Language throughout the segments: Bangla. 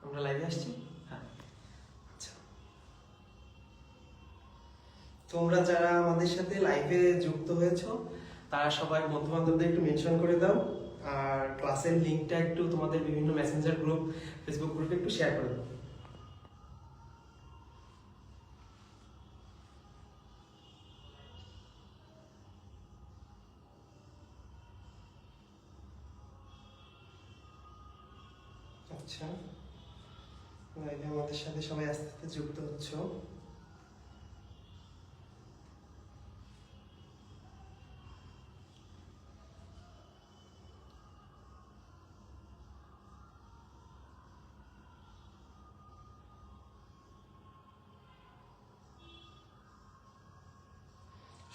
আমরা লাইভে আসছি। হ্যাঁ, আচ্ছা, তোমরা যারা আমাদের সাথে লাইভে যুক্ত হয়েছো তারা সবাই বন্ধু বান্ধবদের একটু মেনশন করে দাও, আর ক্লাসের লিঙ্কটা একটু তোমাদের বিভিন্ন মেসেঞ্জার গ্রুপ, ফেসবুক গ্রুপে একটু শেয়ার করে দাও। আচ্ছা, লাইভে আমাদের সাথে সবাই আস্তে আস্তে যুক্ত হচ্ছ।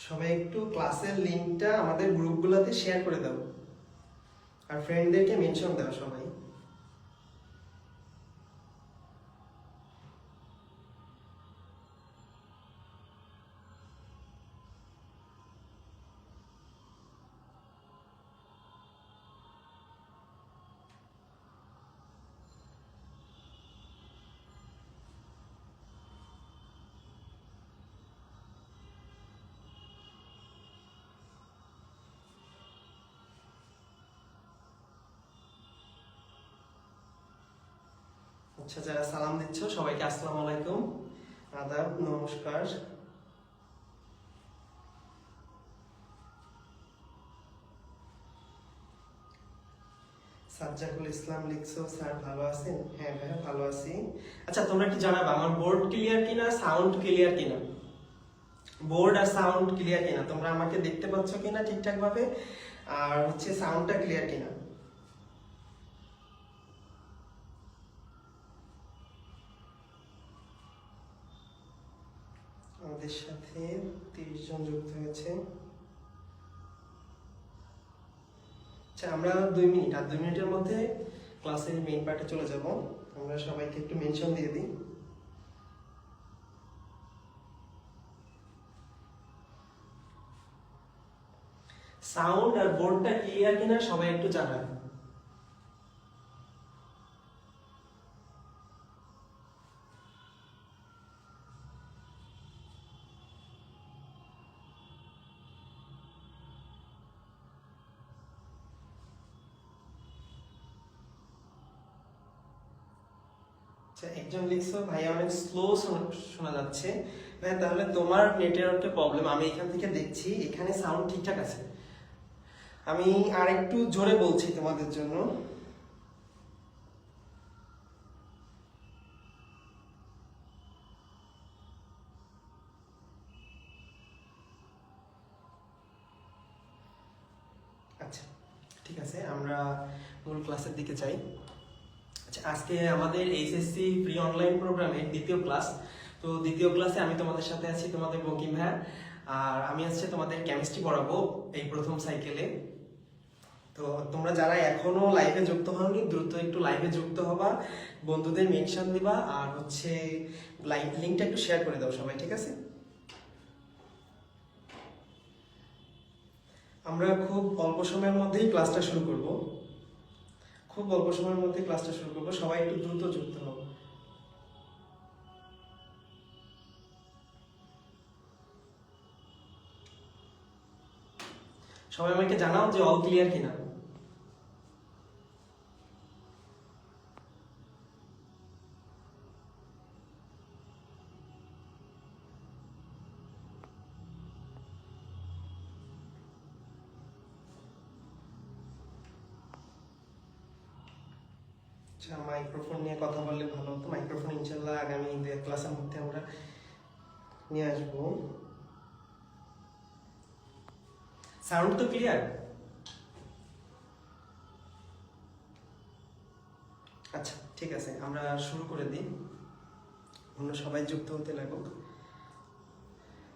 সবাই একটু ক্লাসের লিঙ্কটা আমাদের গ্রুপগুলোতে শেয়ার করে দাও, আর ফ্রেন্ডদেরকে মেনশন দাও সবাই। আচ্ছা, যারা সালাম দিচ্ছ সবাইকে আসসালামু আলাইকুম, আদাব, নমস্কার। সাজ্জাকুল ইসলাম লিখছো, স্যার ভালো আছেন? হ্যাঁ ভাইয়া ভালো আছি। আচ্ছা, তোমরা কি জানাবা আমার বোর্ড ক্লিয়ার কিনা, সাউন্ড ক্লিয়ার কিনা? বোর্ড আর সাউন্ড ক্লিয়ার কিনা, তোমরা আমাকে দেখতে পাচ্ছ কিনা ঠিকঠাক ভাবে, আর হচ্ছে সাউন্ডটা ক্লিয়ার কিনা। আমাদের সাথে 30 জন যুক্ত হয়েছে। আচ্ছা, আমরা 2 মিনিট, আর 2 মিনিটের মধ্যে ক্লাসের মেইন পার্টে চলে যাব। আমরা সবাইকে একটু মেনশন দিয়ে দিই। সাউন্ড আর বোর্ডটা ক্লিয়ার কিনা সবাই একটু জানান। আচ্ছা, একজন লিখছো ভাইয়া অনেক স্লো শোনা যাচ্ছে। ভাই তাহলে তোমার নেটওয়ার্কের প্রবলেম, আমি এখান থেকে দেখছি এখানে সাউন্ড ঠিকঠাক আছে। আমি আর একটু জোরে বলছি তোমাদের জন্য। আচ্ছা, ঠিক আছে, আমরা মূল ক্লাসের দিকে যাই। আচ্ছা, আজকে আমাদের এইচএসসি প্রি অনলাইন প্রোগ্রামের দ্বিতীয় ক্লাস। তো দ্বিতীয় ক্লাসে আমি তোমাদের সাথে আছি, তোমাদের বঙ্কিম ভাইয়া, আর আমি আজকে তোমাদের কেমিস্ট্রি পড়াবো এই প্রথম সাইকেলে। তো তোমরা যারা এখনো লাইভে যুক্ত হওনি দ্রুত একটু লাইভে যুক্ত হবা, বন্ধুদের মেনশন দিবা, আর হচ্ছে লাইভ লিঙ্কটা একটু শেয়ার করে দাও সবাই, ঠিক আছে? আমরা খুব অল্প সময়ের মধ্যেই ক্লাসটা শুরু করব, খুব অল্প সময়ের মধ্যে ক্লাসটা শুরু করব, সবাই একটু দ্রুত যুক্ত হও। সবাই আমাকে জানাও যে অল ক্লিয়ার কিনা। আচ্ছা, মাইক্রোফোন নিয়ে কথা বললে ভালো হতো। মাইক্রোফোন ইনশাল্লাহ আগামী ক্লাসের মধ্যে আমরা নিয়ে আসবো। সাউন্ড তো ক্লিয়ার? আচ্ছা, ঠিক আছে, আমরা শুরু করে দিই, অন্য সবাই যুক্ত হতে লাগুক।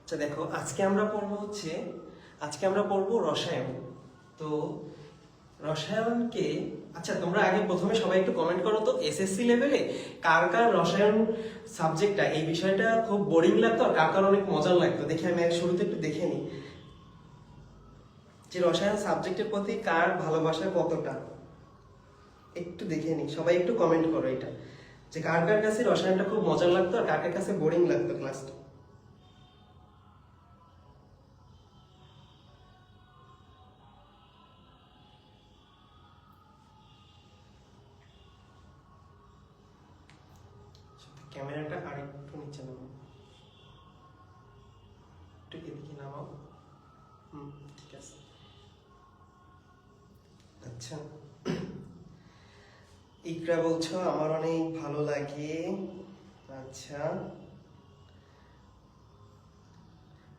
আচ্ছা দেখো, আজকে আমরা পড়বো রসায়ন। তো রসায়নকে, আচ্ছা তোমরা আগে প্রথমে সবাই একটু কমেন্ট করো তো, এসএসসি লেভেলে কার কার রসায়ন সাবজেক্টটা, এই বিষয়টা খুব বোরিং লাগতো আর কার কার অনেক মজার লাগতো, দেখি আমি এক শুরুতে একটু দেখে নিই যে রসায়ন সাবজেক্টের প্রতি কার ভালোবাসা কতটা, একটু দেখে নিই, সবাই একটু কমেন্ট করো এটা। যে কার কার কাছে রসায়নটা খুব মজার লাগতো আর কার কার কাছে বোরিং লাগতো ক্লাসটা? ক্যামেরাটা আরেকটু নিচে নামাও, একটু এদিকে নামাও। ঠিক আছে। আচ্ছা, ইকরা বলছো আমার অনেক ভালো লাগে। আচ্ছা,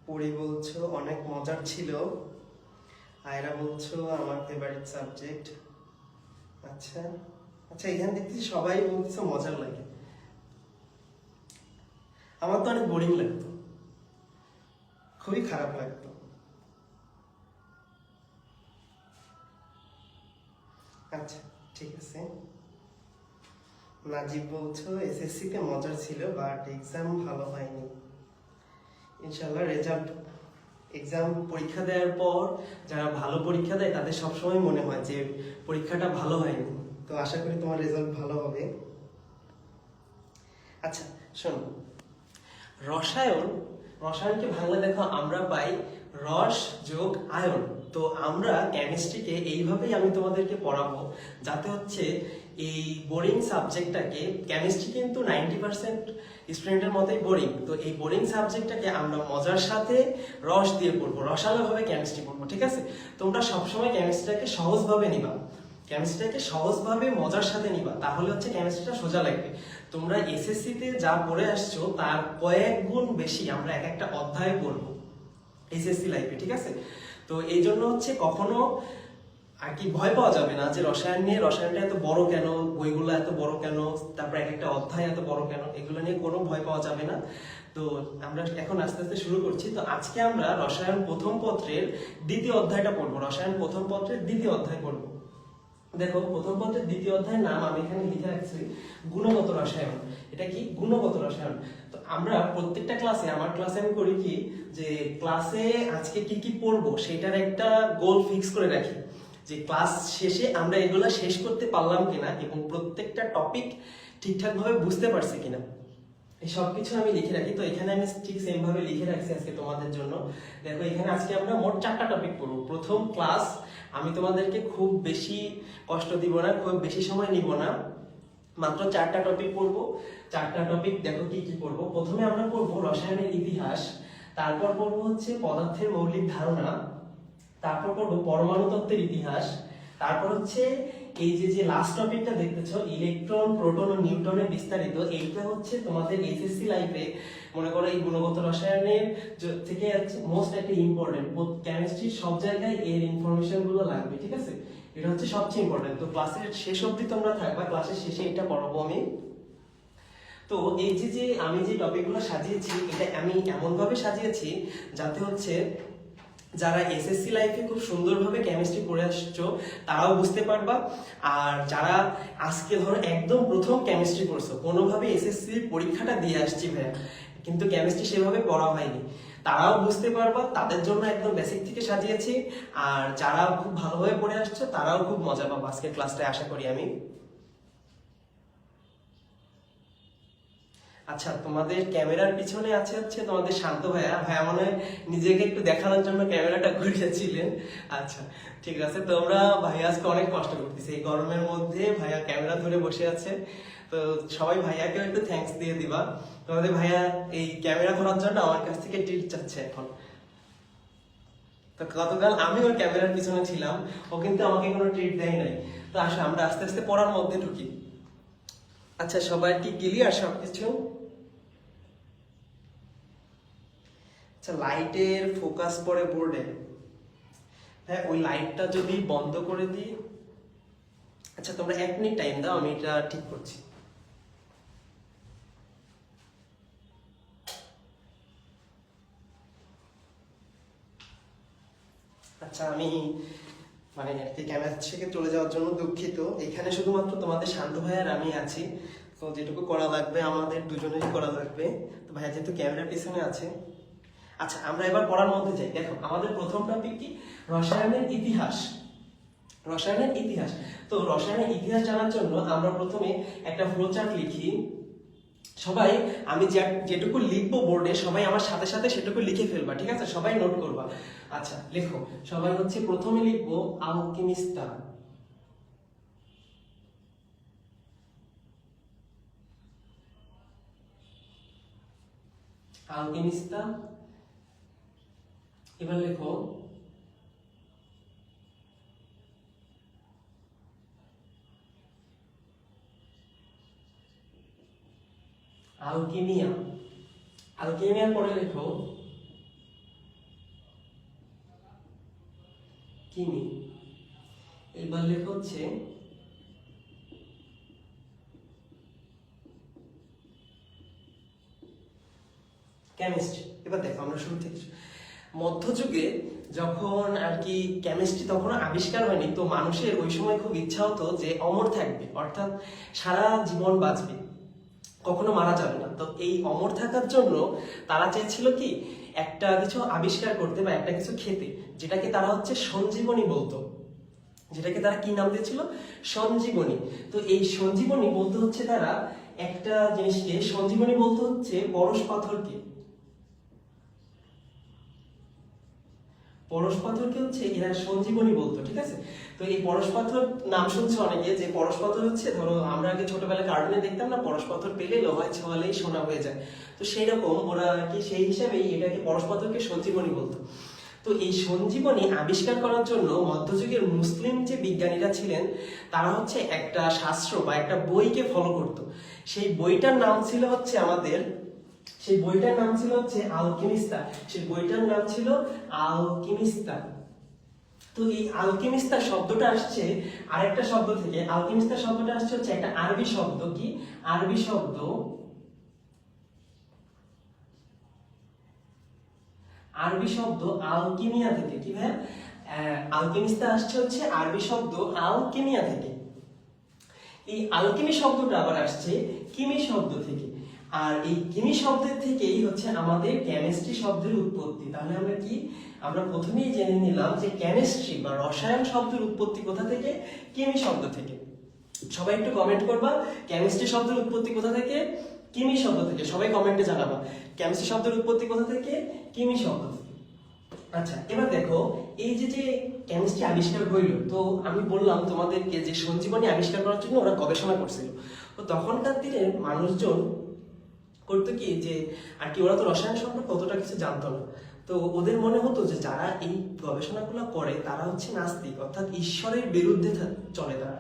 পড়ি বলছো অনেক মজার ছিল। আয়রা বলছো আমার ফেভারিট সাবজেক্ট। আচ্ছা আচ্ছা, এখানে দেখতেছি সবাই বলছো মজার লাগে। আমার তো অনেক বোরিং লাগতো, খুবই খারাপ লাগতো। আচ্ছা ঠিক আছে। নাজিব বলছো এসএসসি তে মজার ছিল বাট এক্সাম ভালো হয়নি। ইনশাল্লাহ রেজাল্ট, এক্সাম পরীক্ষা দেওয়ার পর যারা ভালো পরীক্ষা দেয় তাদের সবসময় মনে হয় যে পরীক্ষাটা ভালো হয়নি। তো আশা করি তোমার রেজাল্ট ভালো হবে। আচ্ছা শোনো, রসায়ন, রসায়নকে ভাঙলে দেখো আমরা পাই রস যোগ আয়ন। তো আমরা কেমিস্ট্রিকে এইভাবেই আমি তোমাদেরকে পড়াবো যাতে হচ্ছে এই বোরিং সাবজেক্টটাকে, কেমিস্ট্রি কিন্তু 90% স্টুডেন্টের মতোই বোরিং, তো এই বোরিং সাবজেক্টটাকে আমরা মজার সাথে রস দিয়ে পড়বো, রসালোভাবে কেমিস্ট্রি পড়বো। ঠিক আছে? তোমরা সবসময় কেমিস্ট্রিটাকে সহজভাবে নিবা, কেমিস্ট্রিটাকে সহজভাবে মজার সাথে নিবা, তাহলে হচ্ছে কেমিস্ট্রিটা সোজা লাগবে। তোমরা এসএসসি তে যা পড়ে আসছো তার কয়েক গুণ বেশি আমরা এক একটা অধ্যায় পড়বো এসএসসি লাইফে। ঠিক আছে? তো এই জন্য হচ্ছে কখনো আর কি ভয় পাওয়া যাবে না যে রসায়ন নিয়ে, রসায়নটা এত বড় কেন, বইগুলো এত বড় কেন, তারপর এক একটা অধ্যায় এত বড় কেন, এগুলো নিয়ে কোনো ভয় পাওয়া যাবে না। তো আমরা এখন আস্তে আস্তে শুরু করছি। তো আজকে আমরা রসায়ন প্রথম পত্রের দ্বিতীয় অধ্যায়টা পড়বো, রসায়ন প্রথম পত্রের দ্বিতীয় অধ্যায় পড়বো। দেখো, প্রথম পত্রের দ্বিতীয় অধ্যায়ের নাম আমি এখানে লিখে রাখছি গুণগত রসায়ন। এটা কি? গুণগত রসায়ন। তো আমরা প্রত্যেকটা ক্লাসে, আমার ক্লাসে আমি করি কি, যে ক্লাসে আজকে কি কি পড়বো সেটার একটা গোল ফিক্স করে রাখি, যে ক্লাস শেষে আমরা এগুলা শেষ করতে পারলাম কিনা এবং প্রত্যেকটা টপিক ঠিকঠাক ভাবে বুঝতে পারছি কিনা, এই সবকিছু আমি লিখে রাখি। তো এখানে আমি ঠিক সেম ভাবে লিখে রাখছি আজকে তোমাদের জন্য। দেখো, এখানে আজকে আমরা মোট 4টা টপিক পড়বো। প্রথম ক্লাস, আমি তোমাদেরকে খুব বেশি কষ্ট দিব না, খুব বেশি সময় নিব না, মাত্র 4টা টপিক পড়বো। 4টা টপিক দেখো কি কি পড়বো। প্রথমে আমরা পড়বো রসায়নের ইতিহাস, তারপর পড়বো হচ্ছে পদার্থের মৌলিক ধারণা, তারপর পড়বো পরমাণু তত্ত্বের ইতিহাস, তারপর হচ্ছে এই যে লাস্ট টপিকটা দেখতেছো ইলেকট্রন, প্রোটন ও নিউটনের বিস্তারিত, এইটা হচ্ছে তোমাদের এসএসসি লাইফে মনে করো এই গুণগত রসায়নের থেকে হচ্ছে মোস্ট একটা ইম্পর্টেন্ট, কেমিস্ট্রির সব জায়গায় এর ইনফরমেশন গুলো লাগবে। ঠিক আছে? এটা হচ্ছে সবচেয়ে ইম্পর্টেন্ট। তো ক্লাসের শেষ অবধি তোমরা থাকবা, ক্লাসের শেষে এটা পড়াবো আমি। তো এই যে আমি যে টপিকগুলো সাজিয়েছি, এটা আমি এমন ভাবে সাজিয়েছি যাতে হচ্ছে যারা এসএসসি লাইফে খুব সুন্দরভাবে কেমিস্ট্রি পড়ে আসছো তারাও বুঝতে পারবা, আর যারা আজকে ধরো একদম প্রথম কেমিস্ট্রি পড়ছো, কোনোভাবে এসএসসি পরীক্ষাটা দিয়ে আসছি ভাইয়া কিন্তু কেমিস্ট্রি সেভাবে পড়া হয়নি, তারাও বুঝতে পারবা। তাদের জন্য একদম বেসিক থেকে সাজিয়েছি। আর যারা খুব ভালোভাবে পড়ে আসছো তারাও খুব মজা পাবো আজকের ক্লাসটায়, আশা করি আমি। আচ্ছা, তোমাদের ক্যামেরার পিছনে আছে হচ্ছে তোমাদের শান্ত ভাইয়া। ভাইয়া মনে হয় নিজেকে একটু দেখানোর জন্য ক্যামেরাটা ঘুরিয়েছিলেন। আচ্ছা ঠিক আছে, তোমরা ভাইয়া আজকে অনেক কষ্ট করতেছে এই গরমের মধ্যে, ভাইয়া ক্যামেরা ধরে বসে আছে। তো সবাই ভাইয়াকেও একটু থ্যাঙ্কস দিয়ে দিবা। তোমাদের ভাইয়া এই ক্যামেরা ধরার জন্য আমার কাছ থেকে ট্রিট চাচ্ছে এখন। তো গতকাল আমি ওর ক্যামেরার পিছনে ছিলাম, ও কিন্তু আমাকে কোনো ট্রিট দেয় নাই। তো আসো আমরা আস্তে আস্তে পড়ার মধ্যে ঢুকি। আচ্ছা, সবাই কি ক্লিয়ার সবকিছু? আচ্ছা, লাইটের ফোকাস পড়ে বোর্ডে। হ্যাঁ, ওই লাইটটা যদি বন্ধ করে দিই। আচ্ছা, তোমরা 1 মিনিট টাইম দাও, আমি এটা ঠিক করছি। আচ্ছা, আমি মানে ক্যামেরা থেকে চলে যাওয়ার জন্য দুঃখিত। এখানে শুধুমাত্র তোমাদের শান্ত ভাই আর আমি আছি, তো যেটুকু করা লাগবে আমাদের দুজনেরই করা লাগবে। তো ভাইয়া যেহেতু ক্যামেরার পিছনে আছে। আচ্ছা, আমরা এবার পড়ার মধ্যে যাই। দেখো, আমাদের প্রথম টপিক কি? রসায়নের ইতিহাস। রসায়নের ইতিহাস। তো রসায়নের ইতিহাস জানার জন্য আমরা প্রথমে একটা ফ্লোচার্ট লিখি। সবাই আমি যেটুকু লিখবো বোর্ডে সবাই আমার সাথে সাথে সেটুকু লিখে ফেলবা, ঠিক আছে? সবাই নোট করবা। আচ্ছা লেখো সবাই। হচ্ছে প্রথমে লিখবো আলকেমিস্তা। আলকেমিস্তা। এবার লেখো আলকেমিয়া। আলকেমিয়ার পরে লেখো কিমি। এবার লেখো হচ্ছে কেমিস্ট্রি। এবার দেখো আমরা শুরু থেকে মধ্যযুগে যখন আর কি কেমিস্ট্রি তখন আবিষ্কার হয়নি, তো মানুষের ওই সময় খুব ইচ্ছা হতো যে অমর থাকবে, অর্থাৎ সারা জীবন বাঁচবে, কখনো মারা যাবে না। তো এই অমর থাকার জন্য তারা চেয়েছিল কি একটা কিছু আবিষ্কার করতে বা একটা কিছু খেতে, যেটাকে তারা হচ্ছে সঞ্জীবনী বলতো। যেটাকে তারা কি নাম দিয়েছিল? সঞ্জীবনী। তো এই সঞ্জীবনী বলতে হচ্ছে তারা একটা জিনিসকে সঞ্জীবনী বলতে হচ্ছে পরশ পাথরকে। পরশ পাথরকে হচ্ছে এরা সঞ্জীবনী বলতো, ঠিক আছে? তো এই পরশ পাথর নাম শুনছে অনেকে, যে পরশ পাথর হচ্ছে ধরো আমরা আগে ছোটবেলায় কার্টুনে দেখতাম না, পরশ পাথর পেলে লোহায় ছোঁয়ালেই সোনা হয়ে যায়। তো সেই রকম ওরা আর কি সেই হিসাবেই এটাকে পরশ পাথরকে সঞ্জীবনী বলতো। তো এই সঞ্জীবনী আবিষ্কার করার জন্য মধ্যযুগের মুসলিম যে বিজ্ঞানীরা ছিলেন তারা হচ্ছে একটা শাস্ত্র বা একটা বইকে ফলো করতো। সেই বইটার নাম ছিল হচ্ছে আলকেমিস্তা। সেই বইটার নাম ছিল আলকেমিস্তা। তো এই আলকেমিস্তা শব্দটা আসছে আরেকটা শব্দ থেকে। আলকেমিস্তা শব্দটা আসছে হচ্ছে একটা আরবি শব্দ। কি আরবি শব্দ? আরবি শব্দ আলকিমিয়া থেকে। কি ভাই? আলকেমিস্তা আসছে হচ্ছে আরবি শব্দ আলকিমিয়া থেকে। এই আলকেমি শব্দটা আবার আসছে কিমি শব্দ থেকে। আর এই কিমি শব্দের থেকেই হচ্ছে আমাদের কেমিস্ট্রি শব্দের উৎপত্তি। তাহলে আমরা প্রথমেই জেনে নিলাম যে কেমিস্ট্রি বা রসায়ন শব্দের উৎপত্তি কোথা থেকে? কিমি শব্দ থেকে। সবাই একটু কমেন্ট করবা কেমিস্ট্রি শব্দের উৎপত্তি কোথা থেকে? কিমি শব্দ থেকে। সবাই কমেন্টে জানাবা কেমিস্ট্রি শব্দের উৎপত্তি কোথা থেকে? কিমি শব্দ থেকে। আচ্ছা এবার দেখো এই যে কেমিস্ট্রি আবিষ্কার হইল, তো আমি বললাম তোমাদেরকে যে সঞ্জীবনী আবিষ্কার করার জন্য ওরা গবেষণা করছিল। তো তখনকার দিনে মানুষজন করতো কি যে আর কি ওরা তো রসায়ন সম্পর্কে কতটা কিছু জানতো না। তো ওদের মনে হতো যে যারা এই গবেষণাগুলো করে তারা হচ্ছে নাস্তিক, অর্থাৎ ঈশ্বরের বিরুদ্ধে চলে তারা।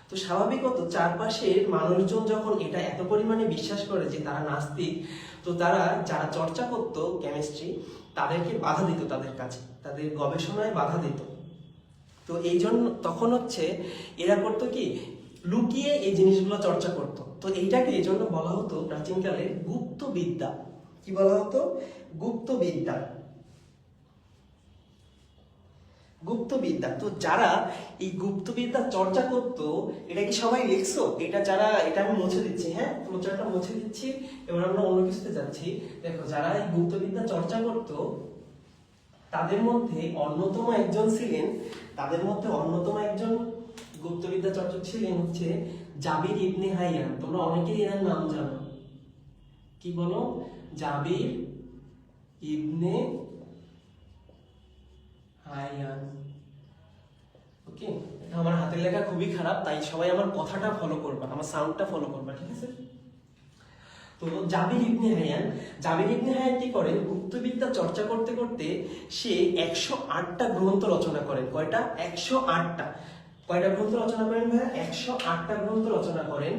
তো স্বাভাবিকত চারপাশের মানুষজন যখন এটা এত পরিমাণে বিশ্বাস করে যে তারা নাস্তিক, তো তারা যারা চর্চা করতো কেমিস্ট্রি তাদেরকে বাধা দিত, তাদের কাছে তাদের গবেষণায় বাধা দিত। তো এই জন্য তখন হচ্ছে এরা করতো কি লুকিয়ে এই জিনিসগুলো চর্চা করত। তো এইটাকে এই জন্য বলা হতো প্রাচীনকালে গুপ্ত বিদ্যা। কি বলা হতো? গুপ্ত বিদ্যা। গুপ্তবিদ্যা। তো যারা এই গুপ্তবিদ্যা চর্চা করতো, এটা কি সবাই লিখছো? এটা আমি মুছে দিচ্ছি, হ্যাঁ ফ্লোচার্টটা মুছে দিচ্ছি। এবার আমরা অন্য কিছুতে যাচ্ছি। দেখো যারা এই গুপ্তবিদ্যা চর্চা করতো তাদের মধ্যে অন্যতম একজন গুপ্তবিদ্যা চর্চক ছিলেন হচ্ছে জাবির ইবনে হাইয়ান। তোমরা অনেকেই এর নাম জানো। কি বলো? জাবির ইবনে হাইয়ান। ওকে, আমার হাতের লেখা খুবই খারাপ, তাই সবাই আমার কথাটা ফলো করবা, আমার সাউন্ডটা ফলো করবা, ঠিক আছে? তো জাবির ইবনে হাইয়ান কি করেন? গুপ্তবিদ্যা চর্চা করতে করতে সে 108টা গ্রন্থ রচনা করেন। কয়টা? 108টা। কয়টা গ্রন্থ রচনা করেন ভাইয়া? 108টা গ্রন্থ রচনা করেন।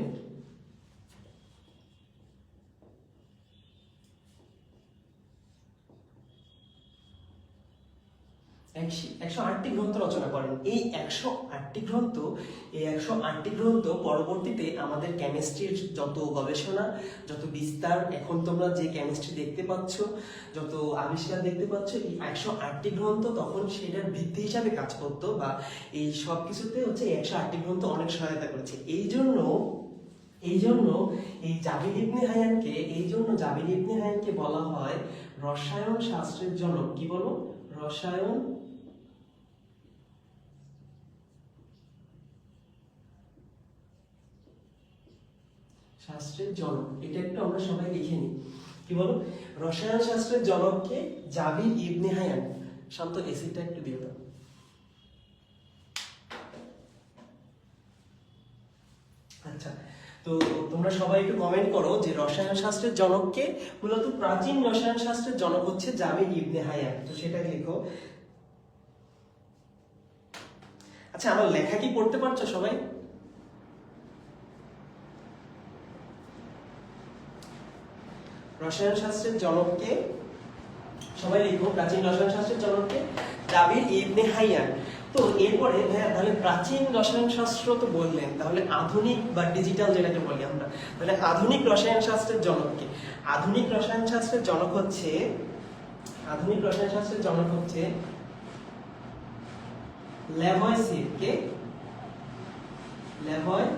108টি গ্রন্থ রচনা করেন। এই 108টি গ্রন্থ পরবর্তীতে আমাদের কেমিস্ট্রির যত গবেষণা, যত বিস্তার, এখন তোমরা যে কেমিস্ট্রি দেখতে পাচ্ছ, যত আবিষ্কার দেখতে পাচ্ছ, এই 108টি গ্রন্থ তখন সেটার ভিত্তি হিসাবে কাজ করতো, বা এই সব কিছুতে হচ্ছে 108টি গ্রন্থ অনেক সহায়তা করেছে। এই জন্য জাবির ইবনে হাইয়ানকে বলা হয় রসায়ন শাস্ত্রের জনক। কি বলো? রসায়ন শাস্ত্রের জনক, এটা একটু আমরা সবাই লিখে নিই। কি বলো? রসায়ন শাস্ত্রের জনককে জাবির ইবনে হায়ান। শান্ত এসিডটা একটু দিয়ে দাও। আচ্ছা, তো তোমরা সবাই একটু কমেন্ট করো যে রসায়ন শাস্ত্রের জনককে। মূলত প্রাচীন রসায়ন শাস্ত্রের জনক হচ্ছে জাবির ইবনে হায়ান, তো সেটাই লিখো। আচ্ছা, আমার লেখা কি পড়তে পারছো সবাই? রসায়ন শাস্ত্রের জনককে সবাই লিখো, প্রাচীন রসায়ন শাস্ত্রের জনককে জাবির ইবনে হায়ান। তো এরপরে ভাইয়া তাহলে প্রাচীন রসায়ন শাস্ত্র তো বললেন, তাহলে আধুনিক বা ডিজিটাল যেটাকে বলি আমরা, তাহলে আধুনিক রসায়ন শাস্ত্রের জনককে? আধুনিক রসায়ন শাস্ত্রের জনক হচ্ছে, আধুনিক রসায়ন শাস্ত্রের জনক হচ্ছে ল্যাভয়েসিয়ের। কে? ল্যাভয়েসিয়ের।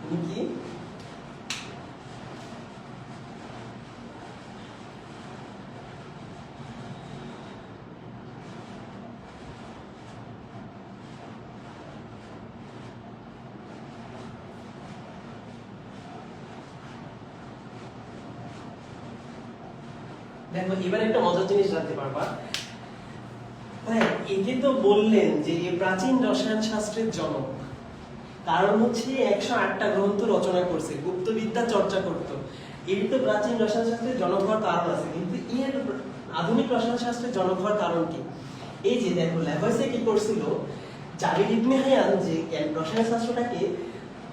উনি কি? দেখো এবার একটা মজার জিনিস জানতে পারবা। হ্যাঁ, একে তো বললেন যে প্রাচীন রসায়ন শাস্ত্রের জনক, কারণ হচ্ছে 108টা গ্রন্থ রচনা করছে, গুপ্তবিদ্যা চর্চা করত। এর তো প্রাচীন রসায়ন শাস্ত্রের জনক হওয়ার কারণ আছে, কিন্তু এর আধুনিক রসায়ন শাস্ত্রের জনক হওয়ার কারণ কি? এই যে দেখো ল্যাভয়েসে কি করছিল, জাবির ইবনে হায়ান যে রসায়ন শাস্ত্রটাকে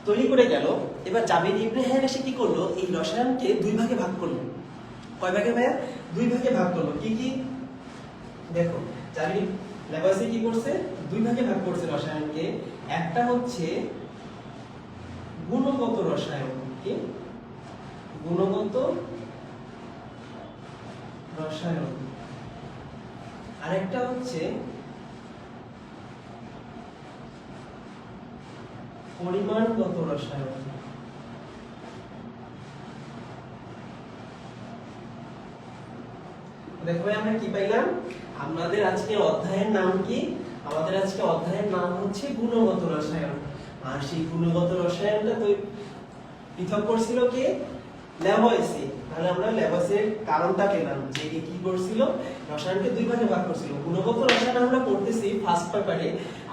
তৈরি করে গেল, এবার জাবির ইবনে হায়ান এসে কি করলো, এই রসায়নকে দুই ভাগে ভাগ করলো। কয় ভাগে ভাইয়া? দুই ভাগে ভাগ করলো। কি কি? দেখো জাবির ল্যাভয়েসে কি করছে, দুই ভাগে ভাগ করছে রসায়নকে। একটা হচ্ছে গুণগত রসায়ন। কি? গুণগত রসায়ন। আরেকটা হচ্ছে পরিমাণগত রসায়ন। দেখো ভাই আমরা কি পাইলাম? আমাদের আজকে অধ্যায়ের নাম কি? আমাদের আজকে অধ্যায়ের নাম হচ্ছে গুণগত রসায়ন। আর সেই গুণগত রসায়নটা তো পৃথক করছিল কে? ল্যাভয়েসে। তাহলে আমরা ল্যাভয়েসের কারণটা পেলাম যে কি করছিল, রসায়নকে দুই ভাগে ভাগ করছিল। গুণগত রসায়ন আমরা পড়তেছি ফার্স্ট পেপারে,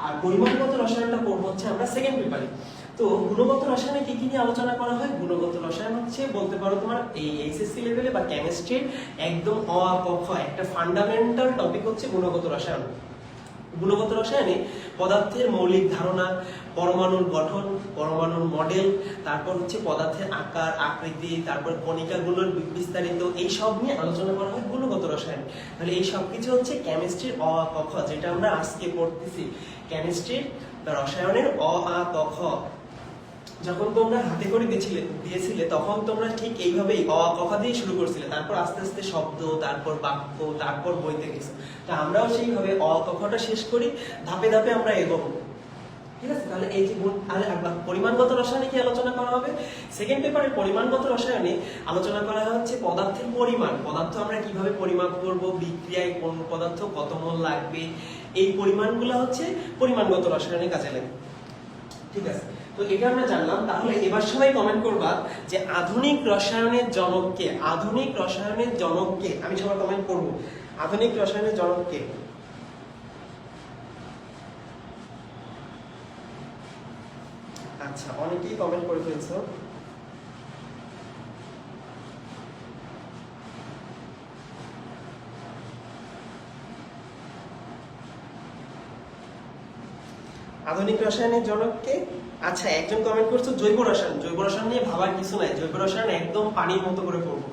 আর পরিমাণগত রসায়নটা পড়বো হচ্ছে আমরা সেকেন্ড পেপারে। তো গুণগত রসায়নে কি কি নিয়ে আলোচনা করা হয়? গুণগত রসায়ন হচ্ছে বলতে পারো তোমার এই এইচএসসি লেভেলে বা কেমিস্ট্রির একদম অ আ ক খ একটা ফান্ডামেন্টাল টপিক হচ্ছে গুণগত রসায়ন। গুণগত রসায়নে পদার্থের মৌলিক ধারণা, পরমাণুর গঠন, পরমাণুর মডেল, তারপর হচ্ছে পদার্থের আকার আকৃতি, তারপর কণিকাগুলোর বিস্তারিত, এই সব নিয়ে আলোচনা করা হয় গুণগত রসায়ন। তাহলে এই সব কিছু হচ্ছে কেমিস্ট্রির অ আ ক খ, যেটা আমরা আজকে পড়তেছি। কেমিস্ট্রির বা রসায়নের অ আ ক খ যখন তোমরা হাতে করে দিয়েছিলে তখন তোমরা ঠিক এইভাবেই অ আ ক খ দিয়ে শুরু করছিলে, তারপর আস্তে আস্তে শব্দ, তারপর বাক্য, তারপর বইতে গেছো। তো আমরাও সেইভাবে অ আ ক খটা শেষ করি, ধাপে ধাপে আমরা এগোবো। ঠিক আছে? তাহলে এই যে পরিমাণগত রসায়নে কি আলোচনা করা হবে? সেকেন্ড পেপারে পরিমাণগত রসায়নে আলোচনা করা হচ্ছে পদার্থের পরিমাণ। পদার্থ আমরা কিভাবে পরিমাপ করব, বিক্রিয়ায় কোন পদার্থ কত মোল লাগবে, এই পরিমাণগুলো হচ্ছে পরিমাণগত রসায়নে কাজে লাগে। ঠিক আছে? তো এটা আমরা জানলাম। তাহলে এবার সবাই কমেন্ট করবা যে আধুনিক রসায়নের জনককে। আধুনিক রসায়নের জনককে আমি সবাই কমেন্ট করব। আধুনিক রসায়নের জনককে? আচ্ছা, অনেকেই কমেন্ট করে ফেলছো। আধুনিক রসায়নের জনককে? আচ্ছা, একজন কমেন্ট করছো জৈব রসায়ন। জৈব রসায়ন নিয়ে ভাবার কিছু নাই, জৈব রসায়ন একদম পানির মতো করে পড়বো।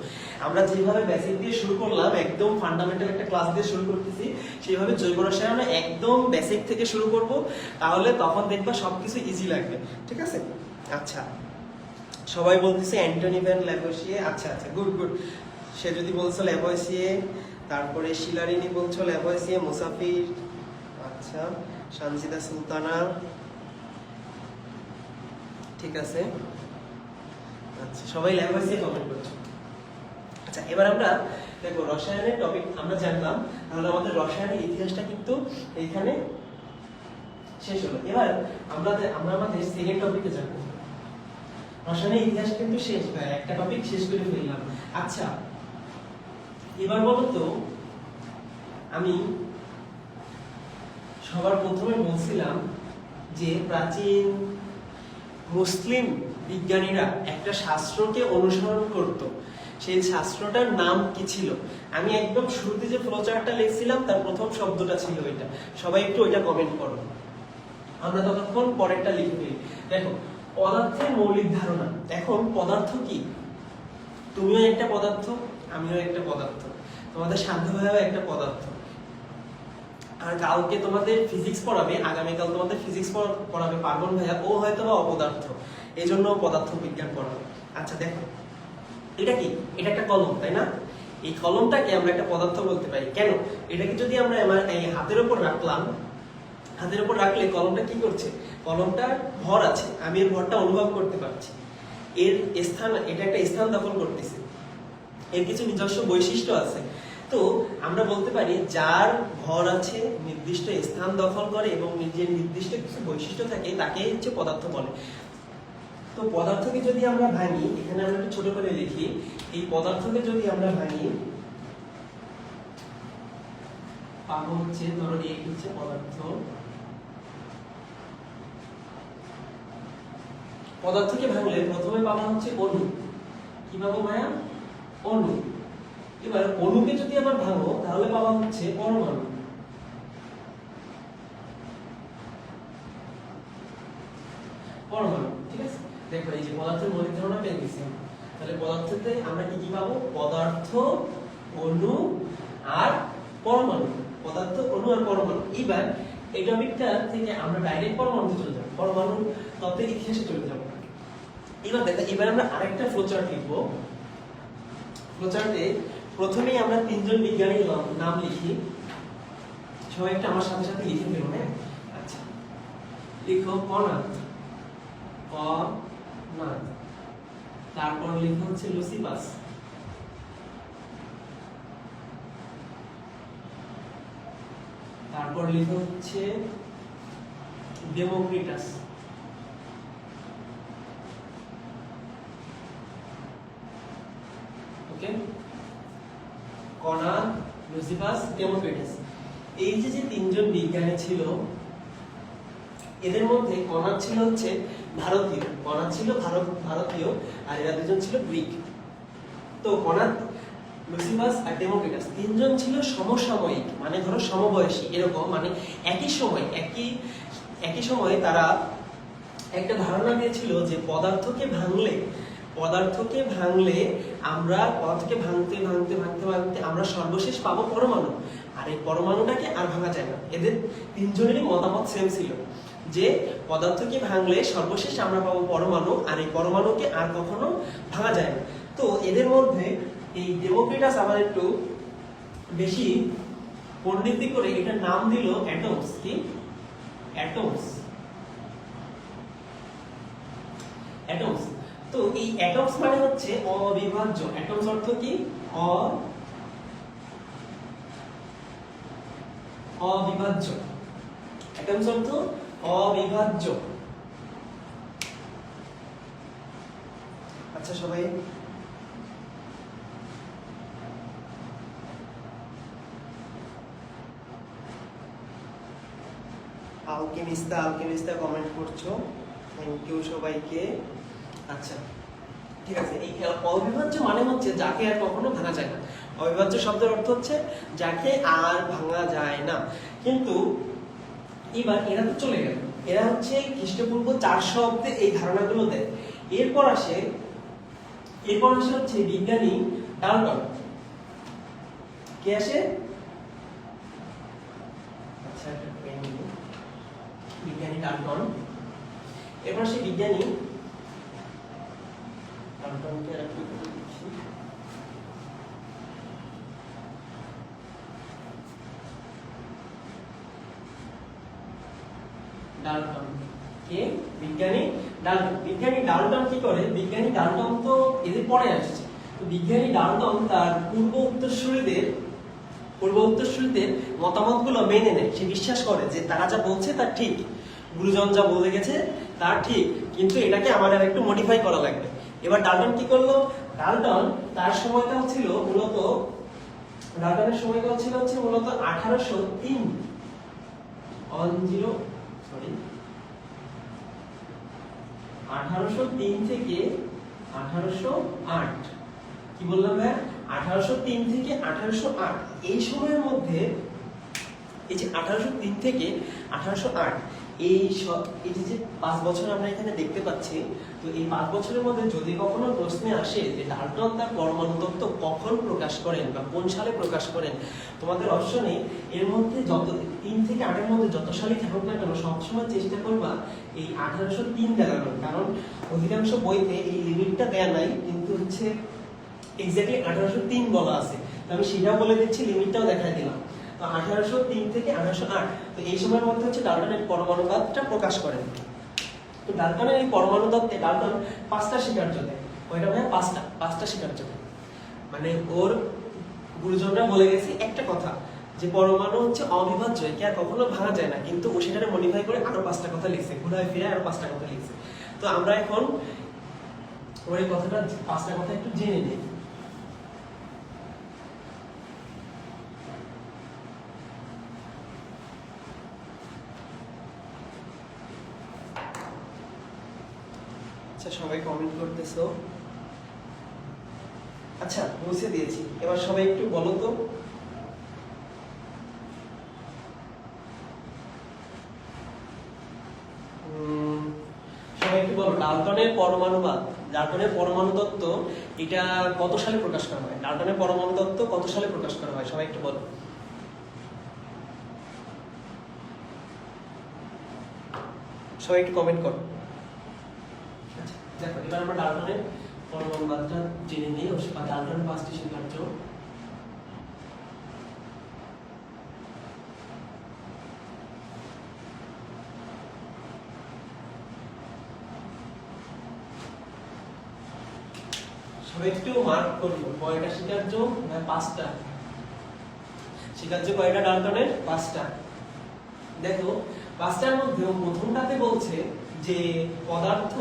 আমরা যেভাবে বেসিক দিয়ে শুরু করলাম, একদম ফান্ডামেন্টাল একটা ক্লাস দিয়ে শুরু করতেছি, সেইভাবে জৈব রসায়ন একদম বেসিক থেকে শুরু করব। তাহলে তখন দেখবা সবকিছু ইজি লাগবে। ঠিক আছে? আচ্ছা, সবাই বলতেছে অ্যান্টনি ভ্যান ল্যাভয়েসিয়ে। আচ্ছা আচ্ছা, গুড গুড। সে যদি বলছো ল্যাভয়েসিয়ে, তারপরে শিলারিনি বলছো ল্যাভয়েসিয়ে, মুসাফির, আচ্ছা, সানজিদা সুলতানা, ঠিক আছে। আচ্ছা, সবাই ল্যাভয়েসিয়ে কমেন্ট করছো। আচ্ছা, এবার আমরা দেখো রসায়নের টপিক আমরা জানলাম। তাহলে আমাদের রসায়নের ইতিহাসটা কিন্তু এইখানে শেষ হলো। এবার আমরা আমাদের সেকেন্ড টপিকে যাব। রসায়নের ইতিহাস কিন্তু শেষ ভাই, একটা টপিক শেষ করে ফেললাম। আচ্ছা এবার বলো তো, আমি সবার প্রথমে বলছিলাম যে প্রাচীন মুসলিম বিজ্ঞানীরা একটা শাস্ত্রকে অনুসরণ করত, সেই শাস্ত্রটার নাম কি ছিল? আমি একদম শুরুতে যে ফ্লোচার্টটা লিখছিলাম তার প্রথম শব্দটা ছিল এটা। সবাই একটু ওইটা কমেন্ট করো, আমরা ততক্ষণ পরেরটা লিখে ফেলি। দেখো, পদার্থের মৌলিক ধারণা। এখন পদার্থ কি? তুমিও একটা পদার্থ, আমিও একটা পদার্থ, তোমাদের সাধ্য ভাইও একটা পদার্থ। আর কালকে তোমাদের ফিজিক্স পড়াবে, আগামীকাল তোমাদের ফিজিক্স পড়াবে পার্বণ ভাইয়া, ও হয়তো বা অপদার্থ, এই জন্য পদার্থ বিজ্ঞান পড়াবে। আচ্ছা দেখো, এটা কি? এটা একটা কলম, তাই না? এই কলমটাকে আমরা একটা পদার্থ বলতে পারি। কেন? এটাকে যদি আমরা এই হাতের উপর রাখলাম, হাতের উপর রাখলে কলমটা কি করছে? কলমটার ভর আছে, আমি এর ভরটা অনুভব করতে পারছি। এর স্থান, এটা একটা স্থান দখল করতেছে, এর কিছু নিজস্ব বৈশিষ্ট্য আছে। তো আমরা বলতে পারি যার ভর আছে, নির্দিষ্ট স্থান দখল করে এবং নিজের নির্দিষ্ট কিছু বৈশিষ্ট্য থাকে, তাকে হচ্ছে পদার্থ বলে। তো পদার্থকে যদি আমরা ভাঙি, এখানে আমরা একটু ছোট করে লিখি, এই পদার্থকে যদি আমরা ভাঙি পাবো হচ্ছে, ধরো এই হচ্ছে পদার্থ। পদার্থকে ভাঙলে প্রথমে পাবো হচ্ছে অণু। কি পাবো ভাইয়া? অণু। এবার অণুকে যদি আবার ভাঙো তাহলে পাবো হচ্ছে পরমাণু। পরমাণু, ঠিক আছে? দেখো এই যে পদার্থের মৌলিক ধারণা পেয়ে গেছি। তাহলে পদার্থতে আমরা কি কি পাবো? পদার্থ, অণু আর পরমাণু। পদার্থ, অণু আর পরমাণু। এবার এই টপিকটা থেকে আমরা ডাইরেক্ট পরমাণুতে চলে যাব, পরমাণু তত্ত্বের ইতিহাসে চলে যাব। এবার দেখো, এবার আমরা আরেকটা ফ্লোচার্ট লিখবো। ফ্লোচার্টে প্রথমেই আমরা তিনজন বিজ্ঞানীর নাম লিখি। সবাই একটা আমার সাথে সাথে লিখে ফেলো, হ্যাঁ? আচ্ছা লিখো কনাদ, কনাদ। তারপর লিখো হচ্ছে লুসিপাস, তারপর লিখো হচ্ছে ডেমোক্রিটাস, ওকে? কনাদ, লুসিপাস, ডেমোক্রিটাস। এই যে তিনজন বিজ্ঞানী ছিল, এদের মধ্যে কনাদ ছিল হচ্ছে ভারতীয়, কনাদ ছিল ভারতীয়, আর এরা দুজন ছিল গ্রিক। তো কনাদ, লুসিপাস আর ডেমোক্রিটাস তিনজন ছিল সমসাময়িক, মানে ধরো সমবয়সী এরকম, মানে একই সময়ে তারা একটা ধারণা দিয়েছিল যে পদার্থকে ভাঙলে আমরা পদার্থকে ভাঙতে আমরা সর্বশেষ পাবো পরমাণু, আর এই পরমাণুটাকে আর ভাঙা যায় না। এদের তিনজনেরই মতামত সেম ছিল যে পদার্থকে ভাঙলে সর্বশেষ আমরা পাবো পরমাণু, আর এই পরমাণুকে আর কখনো ভাঙা যায় না। তো এদের মধ্যে এই ডেমোক্রিটাস আবার একটু বেশি পণ্ডিতি করে এটার নাম দিল অ্যাটমস। কি? অ্যাটমস। অ্যাটমস। তো এই অ্যাটমস মানে হচ্ছে অবিভাজ্য। অ্যাটমস অর্থ কি? অবিভাজ্য। অ্যাটমস অর্থ অবিভাজ্য। আচ্ছা সবাই আলকেমিস্তা কমেন্ট করছো, থ্যাংক ইউ সবাইকে। আচ্ছা ঠিক আছে, এই অবিভাজ্য মানে হচ্ছে যাকে আর কখনো ভাঙা যায় না। অবিভাজ্য শব্দের অর্থ হচ্ছে যাকে আর ভাঙা যায় না। কিন্তু এবার এরা তো চলে গেল, এরা হচ্ছে খ্রিস্টপূর্ব 400 অব্দে এই ধারণাগুলো দেয়। এরপর আসে হচ্ছে বিজ্ঞানী ডাল্টন। কে আসে? আচ্ছা বিজ্ঞানী ডাল্টন। এরপর আসে বিজ্ঞানী ডাল্টনকে রাখি ডাল্টন। কে? বিজ্ঞানী ডাল্টন। বিজ্ঞানী ডাল্টন কি করে? বিজ্ঞানী ডাল্টন তো এদের পরে আসছে। তো বিজ্ঞানী ডাল্টন তার পূর্ব উত্তরসূরিদের মতামতগুলো মেনে নেয়। সে বিশ্বাস করে যে তারা যা বলছে তা ঠিক। গুরুজন যা বলে গেছে তা ঠিক, কিন্তু এটাকে আমাদের একটু মডিফাই করা লাগবে। এবার ডাল্টন কি করলো, ডাল্টন তার সময়কাল ছিল মূলত, ডাল্টনের সময়কাল ছিল হচ্ছে মূলত 1803 1803 থেকে 1808, কি বললাম ভাই, 1803 থেকে 1808 এই সময়ের মধ্যে, এই যে 1803 থেকে 1808 এই যে 5 বছর আমরা এখানে দেখতে পাচ্ছি, তো এই 5 বছরের মধ্যে যদি কখনো প্রশ্নে আসে যে ডাল্টন তার পরমাণু তত্ত্ব কখন প্রকাশ করেন বা কোন সালে প্রকাশ করেন, তোমাদের অপশনে এর মধ্যে যত 3 থেকে 8 এর মধ্যে যত সালই থাকুক না কেন সবসময় চেষ্টা করবা এই 1803 দেখানোর, কারণ অধিকাংশ বইতে এই লিমিটটা দেয়া নাই, কিন্তু হচ্ছে এক্স্যাক্টলি 1803 বলা আছে। তো আমি সেটাও বলে দিচ্ছি, লিমিটটাও দেখাই দিলাম। তো 1803 থেকে 1808, তো এই সময়ের মধ্যে হচ্ছে ডাল্টনের পরমাণুবাদটা প্রকাশ করেন। তো ডাল্টনের এই পরমাণু তত্ত্বে ডাল্টন 5টা স্বীকার্য দেয়। কয়টা ভাই? 5টা স্বীকার্য দেয়। মানে ওর গুরুজনরা বলে গেছে একটা কথা, যে পরমাণু হচ্ছে অবিভাজ্য, একে আর কখনো ভাঙা যায় না, কিন্তু ও সেটাকে মডিফাই করে আরো 5টা কথা লিখছে, ঘুরায় ফিরে আরো 5টা কথা লিখছে। তো আমরা এখন ওর এই কথাটা 5টা কথা একটু জেনে নিই। সবাই কমেন্ট করতেছো, আচ্ছা মুছে দিয়েছি। এবার সবাই একটু বলো তো, সবাই একটু বলো ডাল্টনের পরমাণুবাদ, ডাল্টনের পরমাণু তত্ত্ব এটা কত সালে প্রকাশ করা হয়? ডাল্টনের পরমাণু তত্ত্ব কত সালে প্রকাশ করা হয়? সবাই একটু বলো, সবাই একটু কমেন্ট করো। আচ্ছা দেখো, এবার আমরা ডাল্টনের পরমাণুবাদটা জেনে নিই, বা ডাল্টনের 5টি স্বীকার্য। সবাই একটু মার্ক করবো, কয়টা স্বীকার্য? 5টা স্বীকার্য। কয়টা ডাল্টনের? 5টা। দেখো 5টার মধ্যে প্রথমটাতে বলছে যে পদার্থ,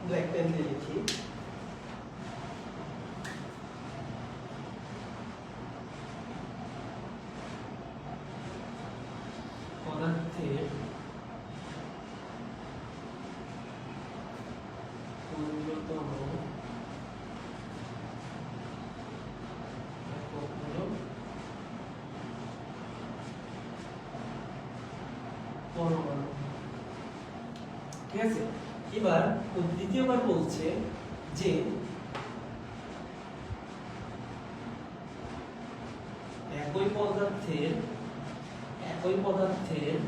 ব্ল্যাক পেন দিয়ে লিখি, পদার্থের ক্ষুদ্রতম পরমাণু। ঠিক আছে, এবার দ্বিতীয়বার বলছে যে একই পদার্থের